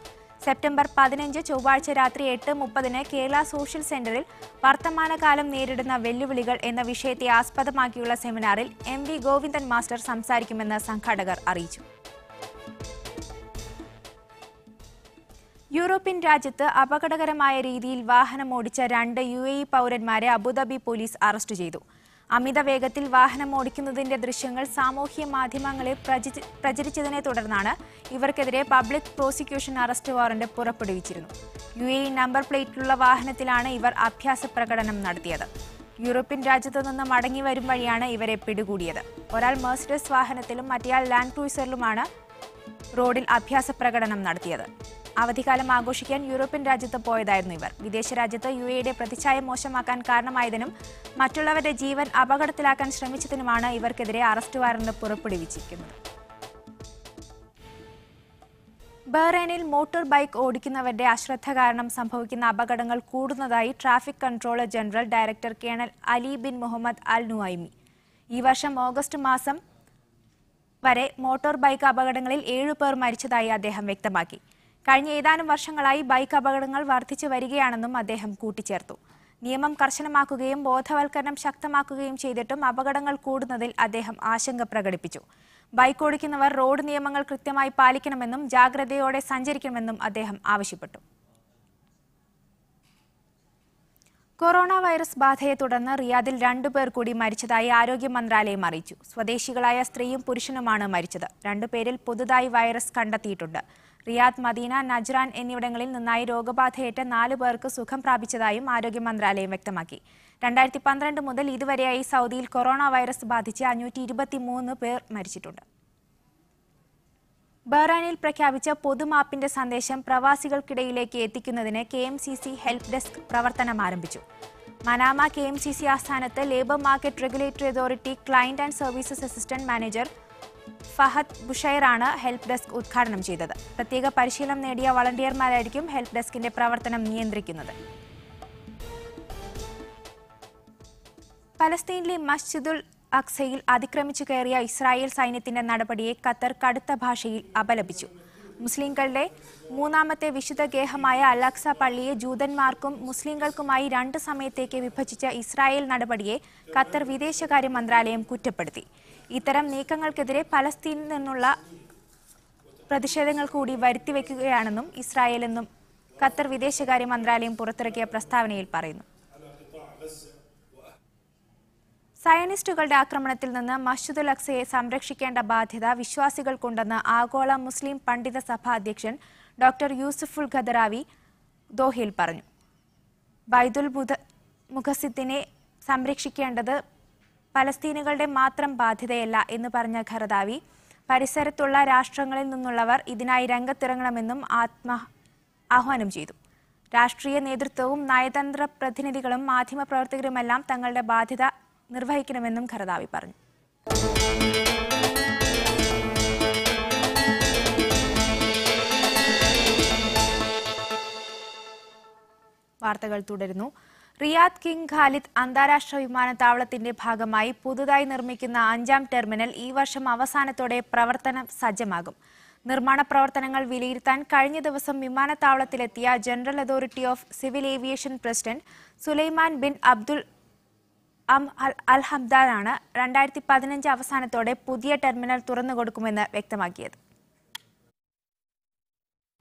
സെപ്റ്റംബർ 15 ചൊവ്വാഴ്ച രാത്രി 8:30-ന് കേരള സോഷ്യൽ സെന്ററിൽ വർത്തമാനകാലം നേരിടുന്ന വെല്ലുവിളികൾ എന്ന വിഷയത്തെ ആസ്പദമാക്കിയുള്ള സെമിനാറിൽ MV ഗോവിന്ദൻ മാസ്റ്റർ സംസാരിക്കുമെന്ന് സംഘാടകർ അറിയിച്ചു. യൂറോപ്യൻ രാജ്യത്ത് അപകടകരമായ രീതിയിൽ വാഹനമോടിച്ച 2 UAE പൗരന്മാരെ അബുദാബി പോലീസ് അറസ്റ്റ് ചെയ്തു. അമിത വേഗത്തിൽ വാഹനം ഓടിക്കുന്നതിന്റെ ദൃശ്യങ്ങൾ സാമൂഹ്യ മാധ്യമങ്ങളിൽ പ്രചരിച്ചതിനെ തുടർന്നാണ് ഇവർക്കെതിരെ പബ്ലിക് പ്രോസിക്യൂഷൻ അറസ്റ്റ് വാറന്റ് പുറപ്പെടുവിച്ചിരുന്നു. UAE നമ്പർ പ്ലേറ്റിലുള്ള വാഹനത്തിലാണ് ഇവർ അഭ്യാസ പ്രകടനം നടത്തിയത്. യൂറോപ്യൻ രാജ്യത്തു നിന്ന് മടങ്ങി വരും വഴിയാണ് ഇവരെ പിടികൂടിയത്. ഒരാൾ മെർസിഡസ് വാഹനത്തിലും മറ്റേയാൾ ലാൻഡ് ക്രൂയിസറിലുമാണ് റോഡിൽ അഭ്യാസ പ്രകടനം നടത്തിയത്. അവധിക്കാലം ആഘോഷിക്കാൻ യൂറോപ്യൻ രാജ്യത്ത് പോയതായിരുന്നു ഇവർ. വിദേശ രാജ്യത്ത് UAEയുടെ പ്രതിച്ഛായ മോശമാക്കാൻ കാരണമായതിനും മറ്റുള്ളവരുടെ ജീവൻ അപകടത്തിലാക്കാൻ ശ്രമിച്ചതിനുമാണ് ഇവർക്കെതിരെ അറസ്റ്റ് വാറന്റ് പുറപ്പെടുവിച്ചിരിക്കുന്നത്. ബഹ്റൈനിൽ മോട്ടോർ ബൈക്ക് ഓടിക്കുന്നവരുടെ അശ്രദ്ധ കാരണം സംഭവിക്കുന്ന അപകടങ്ങൾ കൂടുന്നതായി traffic controller general director colonel Ali bin Mohammed al Nuaimi. ഈ വർഷം ഓഗസ്റ്റ് മാസം വരെ മോട്ടോർ ബൈക്ക് അപകടങ്ങളിൽ 7 പേർ മരിച്ചതായി അദ്ദേഹം വ്യക്തമാക്കി. കഴിഞ്ഞ ഏതാനും വർഷങ്ങളായി ബൈക്ക് അപകടങ്ങൾ വർദ്ധിച്ചു വരികയാണെന്നും അദ്ദേഹം കൂട്ടിച്ചേർത്തു. നിയമം കർശനമാക്കുകയും ബോധവൽക്കരണം ശക്തമാക്കുകയും ചെയ്തിട്ടും അപകടങ്ങൾ കൂടുന്നതിൽ അദ്ദേഹം ആശങ്ക പ്രകടിപ്പിച്ചു. ബൈക്ക് ഓടിക്കുന്നവർ റോഡ് നിയമങ്ങൾ കൃത്യമായി പാലിക്കണമെന്നും ജാഗ്രതയോടെ സഞ്ചരിക്കണമെന്നും അദ്ദേഹം ആവശ്യപ്പെട്ടു. കൊറോണ വൈറസ് ബാധയെ തുടർന്ന് റിയാദിൽ 2 പേർ കൂടി മരിച്ചതായി ആരോഗ്യ മന്ത്രാലയം അറിയിച്ചു. സ്വദേശികളായ സ്ത്രീയും പുരുഷനുമാണ് മരിച്ചത്. 2 പേരിൽ പുതുതായി വൈറസ് കണ്ടെത്തിയിട്ടുണ്ട്. റിയാദ്, മദീന, നജ്റാൻ എന്നിവിടങ്ങളിൽ നിന്നായി രോഗബാധയേറ്റ 4 പേർക്ക് സുഖം പ്രാപിച്ചതായും ആരോഗ്യ മന്ത്രാലയം വ്യക്തമാക്കി. 2012 മുതൽ ഇതുവരെയായി സൗദിയിൽ കൊറോണ വൈറസ് ബാധിച്ച് 523 പേർ മരിച്ചിട്ടുണ്ട്. ബഹ്റൈനിൽ പ്രഖ്യാപിച്ച പൊതുമാപ്പിന്റെ സന്ദേശം പ്രവാസികൾക്കിടയിലേക്ക് എത്തിക്കുന്നതിന് KMCC ഹെൽപ്പ് ഡെസ്ക് പ്രവർത്തനം ആരംഭിച്ചു. മനാമ KMCC ആസ്ഥാനത്ത് labour market regulatory authority client and services assistant manager Fahad ബുഷൈറാണ് ഹെൽപ്പ് ഡെസ്ക് ഉദ്ഘാടനം ചെയ്തത്. പ്രത്യേക പരിശീലനം നേടിയ വളണ്ടിയർമാരായിരിക്കും ഹെൽപ്പ് ഡെസ്കിന്റെ പ്രവർത്തനം നിയന്ത്രിക്കുന്നത്. പലസ്തീനിലെ മസ്ജിദുൽ അക്സയിൽ അതിക്രമിച്ചു കയറിയ ഇസ്രായേൽ സൈന്യത്തിന്റെ നടപടിയെ ഖത്തർ കടുത്ത ഭാഷയിൽ അപലപിച്ചു. മുസ്ലിംകളുടെ 3ാമത്തെ വിശുദ്ധ ഗേഹമായ അൽ അക്സ പള്ളിയെ ജൂതന്മാർക്കും മുസ്ലിംകൾക്കുമായി 2 സമയത്തേക്ക് വിഭജിച്ച ഇസ്രായേൽ നടപടിയെ ഖത്തർ വിദേശകാര്യ മന്ത്രാലയം കുറ്റപ്പെടുത്തി. ഇത്തരം നീക്കങ്ങൾക്കെതിരെ പലസ്തീനിൽ നിന്നുള്ള പ്രതിഷേധങ്ങൾ കൂടി വരുത്തിവെക്കുകയാണെന്നും ഇസ്രായേലെന്നും ഖത്തർ വിദേശകാര്യ മന്ത്രാലയം പുറത്തിറക്കിയ പ്രസ്താവനയിൽ പറയുന്നു. സയനിസ്റ്റുകളുടെ ആക്രമണത്തിൽ നിന്ന് മസ്ജിദുൽ അക്സയെ സംരക്ഷിക്കേണ്ട ബാധ്യത വിശ്വാസികൾക്കുണ്ടെന്ന് ആഗോള മുസ്ലിം പണ്ഡിത സഭ അധ്യക്ഷൻ ഡോക്ടർ യൂസുഫുൽ ഖദറാവി ദോഹയിൽ പറഞ്ഞു. ബൈതുൽ മുഖസിദിനെ സംരക്ഷിക്കേണ്ടത് പലസ്തീനുകളുടെ മാത്രം ബാധ്യതയല്ല എന്ന് പറഞ്ഞ ഖറദാവി പരിസരത്തുള്ള രാഷ്ട്രങ്ങളിൽ നിന്നുള്ളവർ ഇതിനായി രംഗത്തിറങ്ങണമെന്നും ആഹ്വാനം ചെയ്തു. രാഷ്ട്രീയ നേതൃത്വവും നയതന്ത്ര പ്രതിനിധികളും മാധ്യമപ്രവർത്തകരുമെല്ലാം തങ്ങളുടെ ബാധ്യത നിർവഹിക്കണമെന്നും ഖറദാവി പറഞ്ഞു. വാർത്തകൾ തുടരുന്നു. റിയാദ് കിങ് ഖാലിദ് അന്താരാഷ്ട്ര വിമാനത്താവളത്തിന്റെ ഭാഗമായി പുതുതായി നിർമ്മിക്കുന്ന 5ാം ടെർമിനൽ ഈ വർഷം അവസാനത്തോടെ പ്രവർത്തനം സജ്ജമാകും. നിർമ്മാണ പ്രവർത്തനങ്ങൾ വിലയിരുത്താൻ കഴിഞ്ഞ ദിവസം വിമാനത്താവളത്തിലെത്തിയ general authority of civil aviation president Sulaiman bin Abdul al ഹംദാനാണ് 2015 അവസാനത്തോടെ പുതിയ ടെർമിനൽ തുറന്നുകൊടുക്കുമെന്ന് വ്യക്തമാക്കിയത്.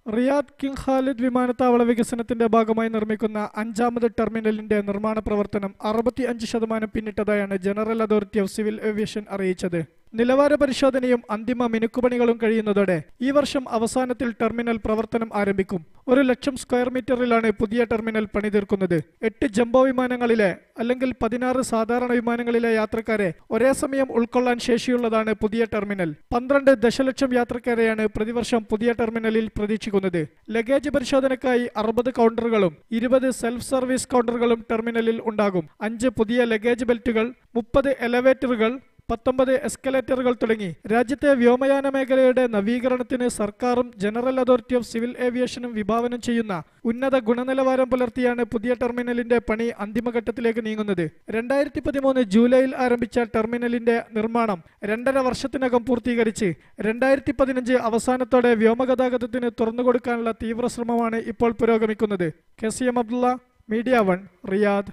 റിയാദ് കിങ് ഖാലിദ് വിമാനത്താവള വികസനത്തിന്റെ ഭാഗമായി നിർമ്മിക്കുന്ന 5ാമത് ടെർമിനലിന്റെ നിർമ്മാണ പ്രവർത്തനം 65% പിന്നിട്ടതായാണ് general authority of civil aviation അറിയിച്ചത്. നിലവാര പരിശോധനയും അന്തിമ മിനുക്കുപണികളും കഴിയുന്നതോടെ ഈ വർഷം അവസാനത്തിൽ ടെർമിനൽ പ്രവർത്തനം ആരംഭിക്കും. 1,00,000 സ്ക്വയർ മീറ്ററിലാണ് പുതിയ ടെർമിനൽ പണിതീർക്കുന്നത്. 8 ജംബോ വിമാനങ്ങളിലെ അല്ലെങ്കിൽ 16 സാധാരണ വിമാനങ്ങളിലെ യാത്രക്കാരെ ഒരേ സമയം ഉൾക്കൊള്ളാൻ ശേഷിയുള്ളതാണ് പുതിയ ടെർമിനൽ. 12 ദശലക്ഷം യാത്രക്കാരെയാണ് പ്രതിവർഷം പുതിയ ടെർമിനലിൽ പ്രതീക്ഷിക്കുന്നത്. ലഗേജ് പരിശോധനയ്ക്കായി 60 കൗണ്ടറുകളും 20 സെൽഫ് സർവീസ് കൗണ്ടറുകളും ടെർമിനലിൽ ഉണ്ടാകും. 5 പുതിയ ലഗേജ് ബെൽറ്റുകൾ, 30 എലവേറ്ററുകൾ, 19 എസ്കലേറ്ററുകൾ തുടങ്ങി രാജ്യത്തെ വ്യോമയാന മേഖലയുടെ നവീകരണത്തിന് സർക്കാരും ജനറൽ അതോറിറ്റി ഓഫ് സിവിൽ ഏവിയേഷനും വിഭാവനം ചെയ്യുന്ന ഉന്നത ഗുണനിലവാരം പുലർത്തിയാണ് പുതിയ ടെർമിനലിന്റെ പണി അന്തിമഘട്ടത്തിലേക്ക് നീങ്ങുന്നത്. 2013 ജൂലൈയിൽ ആരംഭിച്ച ടെർമിനലിന്റെ നിർമ്മാണം 2.5 വർഷത്തിനകം പൂർത്തീകരിച്ച് 2015 അവസാനത്തോടെ വ്യോമഗതാഗതത്തിന് തുറന്നുകൊടുക്കാനുള്ള തീവ്ര ശ്രമമാണ് ഇപ്പോൾ പുരോഗമിക്കുന്നത്. KCM Abdulla, media 1, Riyadh.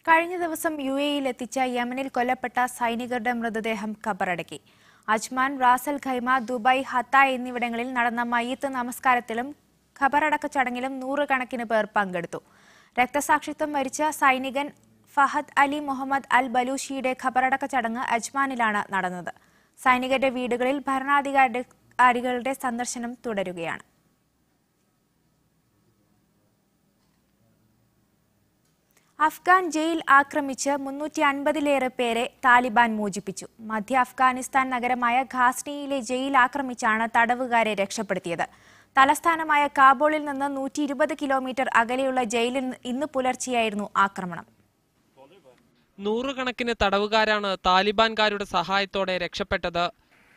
കഴിഞ്ഞ ദിവസം UAEയിൽ എത്തിച്ച യമനിൽ കൊല്ലപ്പെട്ട സൈനികരുടെ മൃതദേഹം ഖബറടക്കി. Ajman, Ras al Khaimah, Dubai, Hatta എന്നിവിടങ്ങളിൽ നടന്ന മയ്യിത്ത് നമസ്കാരത്തിലും ഖബറടക്ക ചടങ്ങിലും 100 കണക്കിന് പേർ പങ്കെടുത്തു. രക്തസാക്ഷിത്വം വരിച്ച സൈനികൻ ഫഹദ് അലി മുഹമ്മദ് അൽ ബലൂഷിയുടെ ഖബറടക്ക ചടങ്ങ് അജ്മാനിലാണ് നടന്നത്. സൈനികരുടെ വീടുകളിൽ ഭരണാധികാരികളുടെ സന്ദർശനം തുടരുകയാണ്. അഫ്ഗാൻ ജയിൽ ആക്രമിച്ച് 350-ലേറെ പേരെ താലിബാൻ മോചിപ്പിച്ചു. മധ്യ അഫ്ഗാനിസ്ഥാൻ നഗരമായ ഘാസ്നിയിലെ ജയിൽ ആക്രമിച്ചാണ് തടവുകാരെ രക്ഷപ്പെടുത്തിയത്. തലസ്ഥാനമായ കാബൂളിൽ നിന്ന് 120 കിലോമീറ്റർ അകലെയുള്ള ജയിലിൽ ഇന്ന് പുലർച്ചെയായിരുന്നു ആക്രമണം. 100 കണക്കിന് തടവുകാരാണ് താലിബാൻകാരുടെ സഹായത്തോടെ രക്ഷപ്പെട്ടത്.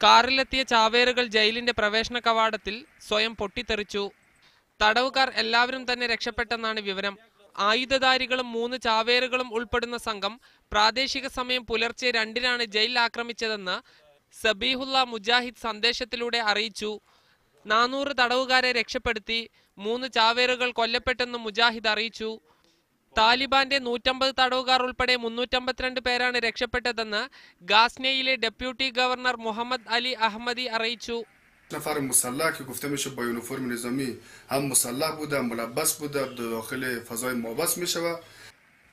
കാറിലെത്തിയ ചാവേറുകൾ ജയിലിന്റെ പ്രവേശന കവാടത്തിൽ സ്വയം പൊട്ടിത്തെറിച്ചു. തടവുകാർ എല്ലാവരും തന്നെ രക്ഷപ്പെട്ടെന്നാണ് വിവരം. ആയുധധാരികളും 3 ചാവേറുകളും ഉൾപ്പെടുന്ന സംഘം പ്രാദേശിക സമയം പുലർച്ചെ 2-നാണ് ജയിൽ ആക്രമിച്ചതെന്ന് സബീഹുല്ല മുജാഹിദ് സന്ദേശത്തിലൂടെ അറിയിച്ചു. 400 തടവുകാരെ രക്ഷപ്പെടുത്തി. 3 ചാവേറുകൾ കൊല്ലപ്പെട്ടെന്ന് മുജാഹിദ് അറിയിച്ചു. താലിബാന്റെ 150 തടവുകാർ ഉൾപ്പെടെ 352 പേരാണ് രക്ഷപ്പെട്ടതെന്ന് ഗാസ്നയിലെ ഡെപ്യൂട്ടി ഗവർണർ മുഹമ്മദ് അലി അഹമ്മദി അറിയിച്ചു. نفر مسلح که گفته میشه با یونیفرم نظامی هم مسلح بوده هم ملبس بوده داخل فضای محبس میشه.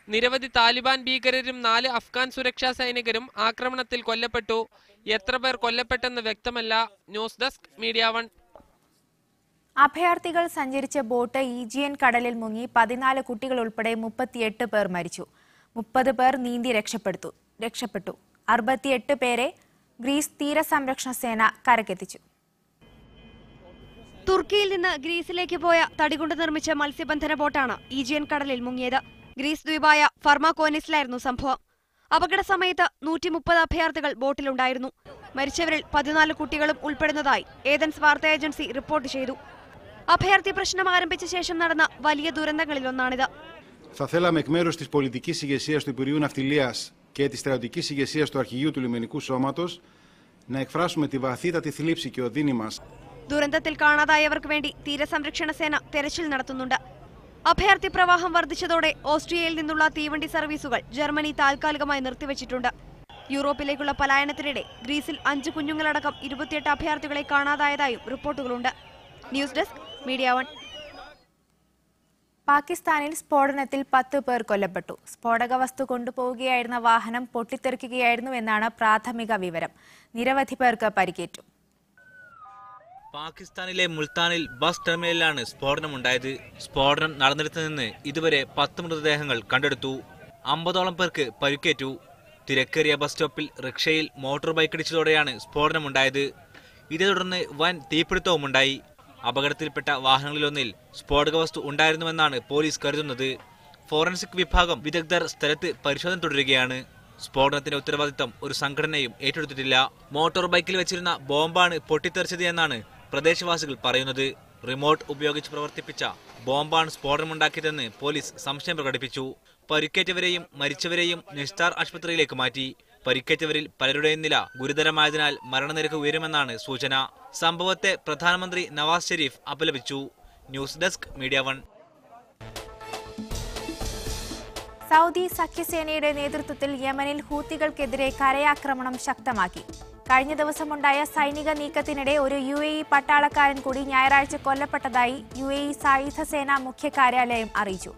നിരവധി താലിബാൻ ഭീകരരും 4 അഫ്ഗാൻ സുരക്ഷാ സൈനികരും ആക്രമണത്തിൽ കൊല്ലപ്പെട്ടു. എത്ര പേർ കൊല്ലപ്പെട്ടെന്ന് വ്യക്തമല്ല. News desk, media 1. അഭയാർത്ഥികൾ സഞ്ചരിച്ച ബോട്ട് ഈജിയൻ കടലിൽ മുങ്ങി 14 കുട്ടികൾ ഉൾപ്പെടെ 38 പേർ മരിച്ചു. 30 പേർ നീന്തി രക്ഷപ്പെട്ടു. 68 പേരെ ഗ്രീസ് തീരസംരക്ഷണ സേന കരക്കെത്തിച്ചു. തുർക്കിയിൽ നിന്ന് ഗ്രീസിലേക്ക് പോയ തടികൊണ്ട് നിർമ്മിച്ച മത്സ്യബന്ധന ബോട്ടാണ് ഈജിയൻ കടലിൽ മുങ്ങിയത്. ഗ്രീസ് ദ്വീപായ ഫർമാകോനിസിലായിരുന്നു സംഭവം. അപകട സമയത്ത് 130 അഭയാർത്ഥികൾ ബോട്ടിലുണ്ടായിരുന്നു. മരിച്ചവരിൽ 14 കുട്ടികളും ഉൾപ്പെടുന്നതായി ഏതൻസ് വാർത്താ ഏജൻസി റിപ്പോർട്ട് ചെയ്തു. അഭയാർത്ഥി പ്രശ്നം ആരംഭിച്ച ശേഷം നടന്ന വലിയ ദുരന്തങ്ങളിലൊന്നാണിത്. Θα θέλαμε εκ μέρους της πολιτικής ηγεσίας του Υπουργείου Ναυτιλίας και της στρατιωτικής ηγεσίας του Αρχηγείου του Λιμενικού Σώματος να εκφράσουμε τη βαθύτατη θλίψη και οδύνη μας. ദുരന്തത്തിൽ കാണാതായവർക്ക് വേണ്ടി തീരസംരക്ഷണ സേന തെരച്ചിൽ നടത്തുന്നുണ്ട്. അഭയാർത്ഥി പ്രവാഹം വർദ്ധിച്ചതോടെ ഓസ്ട്രിയയിൽ നിന്നുള്ള തീവണ്ടി സർവീസുകൾ ജർമ്മനി താൽക്കാലികമായി നിർത്തിവച്ചിട്ടുണ്ട്. യൂറോപ്പിലേക്കുള്ള പലായനത്തിനിടെ ഗ്രീസിൽ 5 കുഞ്ഞുങ്ങളടക്കം 28 അഭയാർത്ഥികളെ കാണാതായതായും റിപ്പോർട്ടുകളുണ്ട്. News desk, media 1. പാകിസ്ഥാനിൽ സ്ഫോടനത്തിൽ 10 പേർ കൊല്ലപ്പെട്ടു. സ്ഫോടക വസ്തു കൊണ്ടുപോവുകയായിരുന്ന വാഹനം പൊട്ടിത്തെറിക്കുകയായിരുന്നുവെന്നാണ് പ്രാഥമിക വിവരം. നിരവധി പേർക്ക് പരിക്കേറ്റു. പാകിസ്ഥാനിലെ മുൾത്താനിൽ ബസ് ടെർമിനലിലാണ് സ്ഫോടനമുണ്ടായത്. സ്ഫോടനം നടന്നിടത്തു നിന്ന് ഇതുവരെ 10 മൃതദേഹങ്ങൾ കണ്ടെടുത്തു. 50ഓളം പേർക്ക് പരിക്കേറ്റു. തിരക്കേറിയ ബസ് സ്റ്റോപ്പിൽ റിക്ഷയിൽ മോട്ടോർ ബൈക്ക് ഇടിച്ചതോടെയാണ് സ്ഫോടനമുണ്ടായത്. ഇതേ തുടർന്ന് വൻ തീപിടുത്തവുമുണ്ടായി. അപകടത്തിൽപ്പെട്ട വാഹനങ്ങളിലൊന്നിൽ സ്ഫോടക വസ്തു ഉണ്ടായിരുന്നുവെന്നാണ് പോലീസ് കരുതുന്നത്. ഫോറൻസിക് വിഭാഗം വിദഗ്ധർ സ്ഥലത്ത് പരിശോധന തുടരുകയാണ്. സ്ഫോടനത്തിന്റെ ഉത്തരവാദിത്തം ഒരു സംഘടനയും ഏറ്റെടുത്തിട്ടില്ല. മോട്ടോർ ബൈക്കിൽ വെച്ചിരുന്ന ബോംബാണ് പൊട്ടിത്തെറിച്ചത് എന്നാണ് പ്രദേശവാസികൾ പറയുന്നത്. റിമോട്ട് ഉപയോഗിച്ച് പ്രവർത്തിപ്പിച്ച ബോംബാണ് സ്ഫോടനമുണ്ടാക്കിയതെന്ന് പോലീസ് സംശയം പ്രകടിപ്പിച്ചു. പരിക്കേറ്റവരെയും മരിച്ചവരെയും നിസ്താർ ആശുപത്രിയിലേക്ക് മാറ്റി. പരിക്കേറ്റവരിൽ പലരുടെയും നില ഗുരുതരമായതിനാൽ മരണനിരക്ക് ഉയരുമെന്നാണ് സൂചന. സംഭവത്തെ പ്രധാനമന്ത്രി നവാസ് ഷെരീഫ് അപലപിച്ചു. News desk media 1. സൗദി സഖ്യസേനയുടെ നേതൃത്വത്തിൽ യമനിൽ ഹൂത്തികൾക്കെതിരെ കരയാക്രമണം ശക്തമാക്കി. കഴിഞ്ഞ ദിവസമുണ്ടായ സൈനിക നീക്കത്തിനിടെ ഒരു UAE പട്ടാളക്കാരൻ കൂടി ഞായറാഴ്ച കൊല്ലപ്പെട്ടതായി UAE സായുധ സേനാ മുഖ്യ കാര്യാലയം അറിയിച്ചു.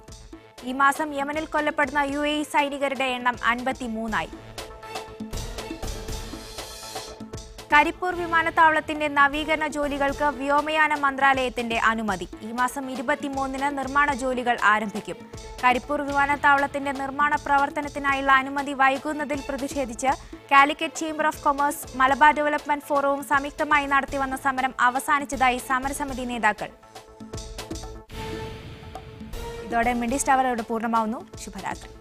ഈ മാസം യമനിൽ കൊല്ലപ്പെടുന്ന UAE സൈനികരുടെ എണ്ണം 53ആയി. കരിപ്പൂർ വിമാനത്താവളത്തിന്റെ നവീകരണ ജോലികൾക്ക് വ്യോമയാന മന്ത്രാലയത്തിന്റെ അനുമതി. ഈ മാസം 23-ന് നിർമ്മാണ ജോലികൾ ആരംഭിക്കും. കരിപ്പൂർ വിമാനത്താവളത്തിന്റെ നിർമ്മാണ പ്രവർത്തനത്തിനായുള്ള അനുമതി വൈകുന്നതിൽ പ്രതിഷേധിച്ച് Calicut chamber of commerce, Malabar development ഫോറവും സംയുക്തമായി നടത്തിവന്ന സമരം അവസാനിച്ചതായി സമരസമിതി നേതാക്കൾ. ഇതോടെ മിഡിസ്റ്റ് അവറോട് പൂർണ്ണമാവുന്നു. ശുഭരാത്രി.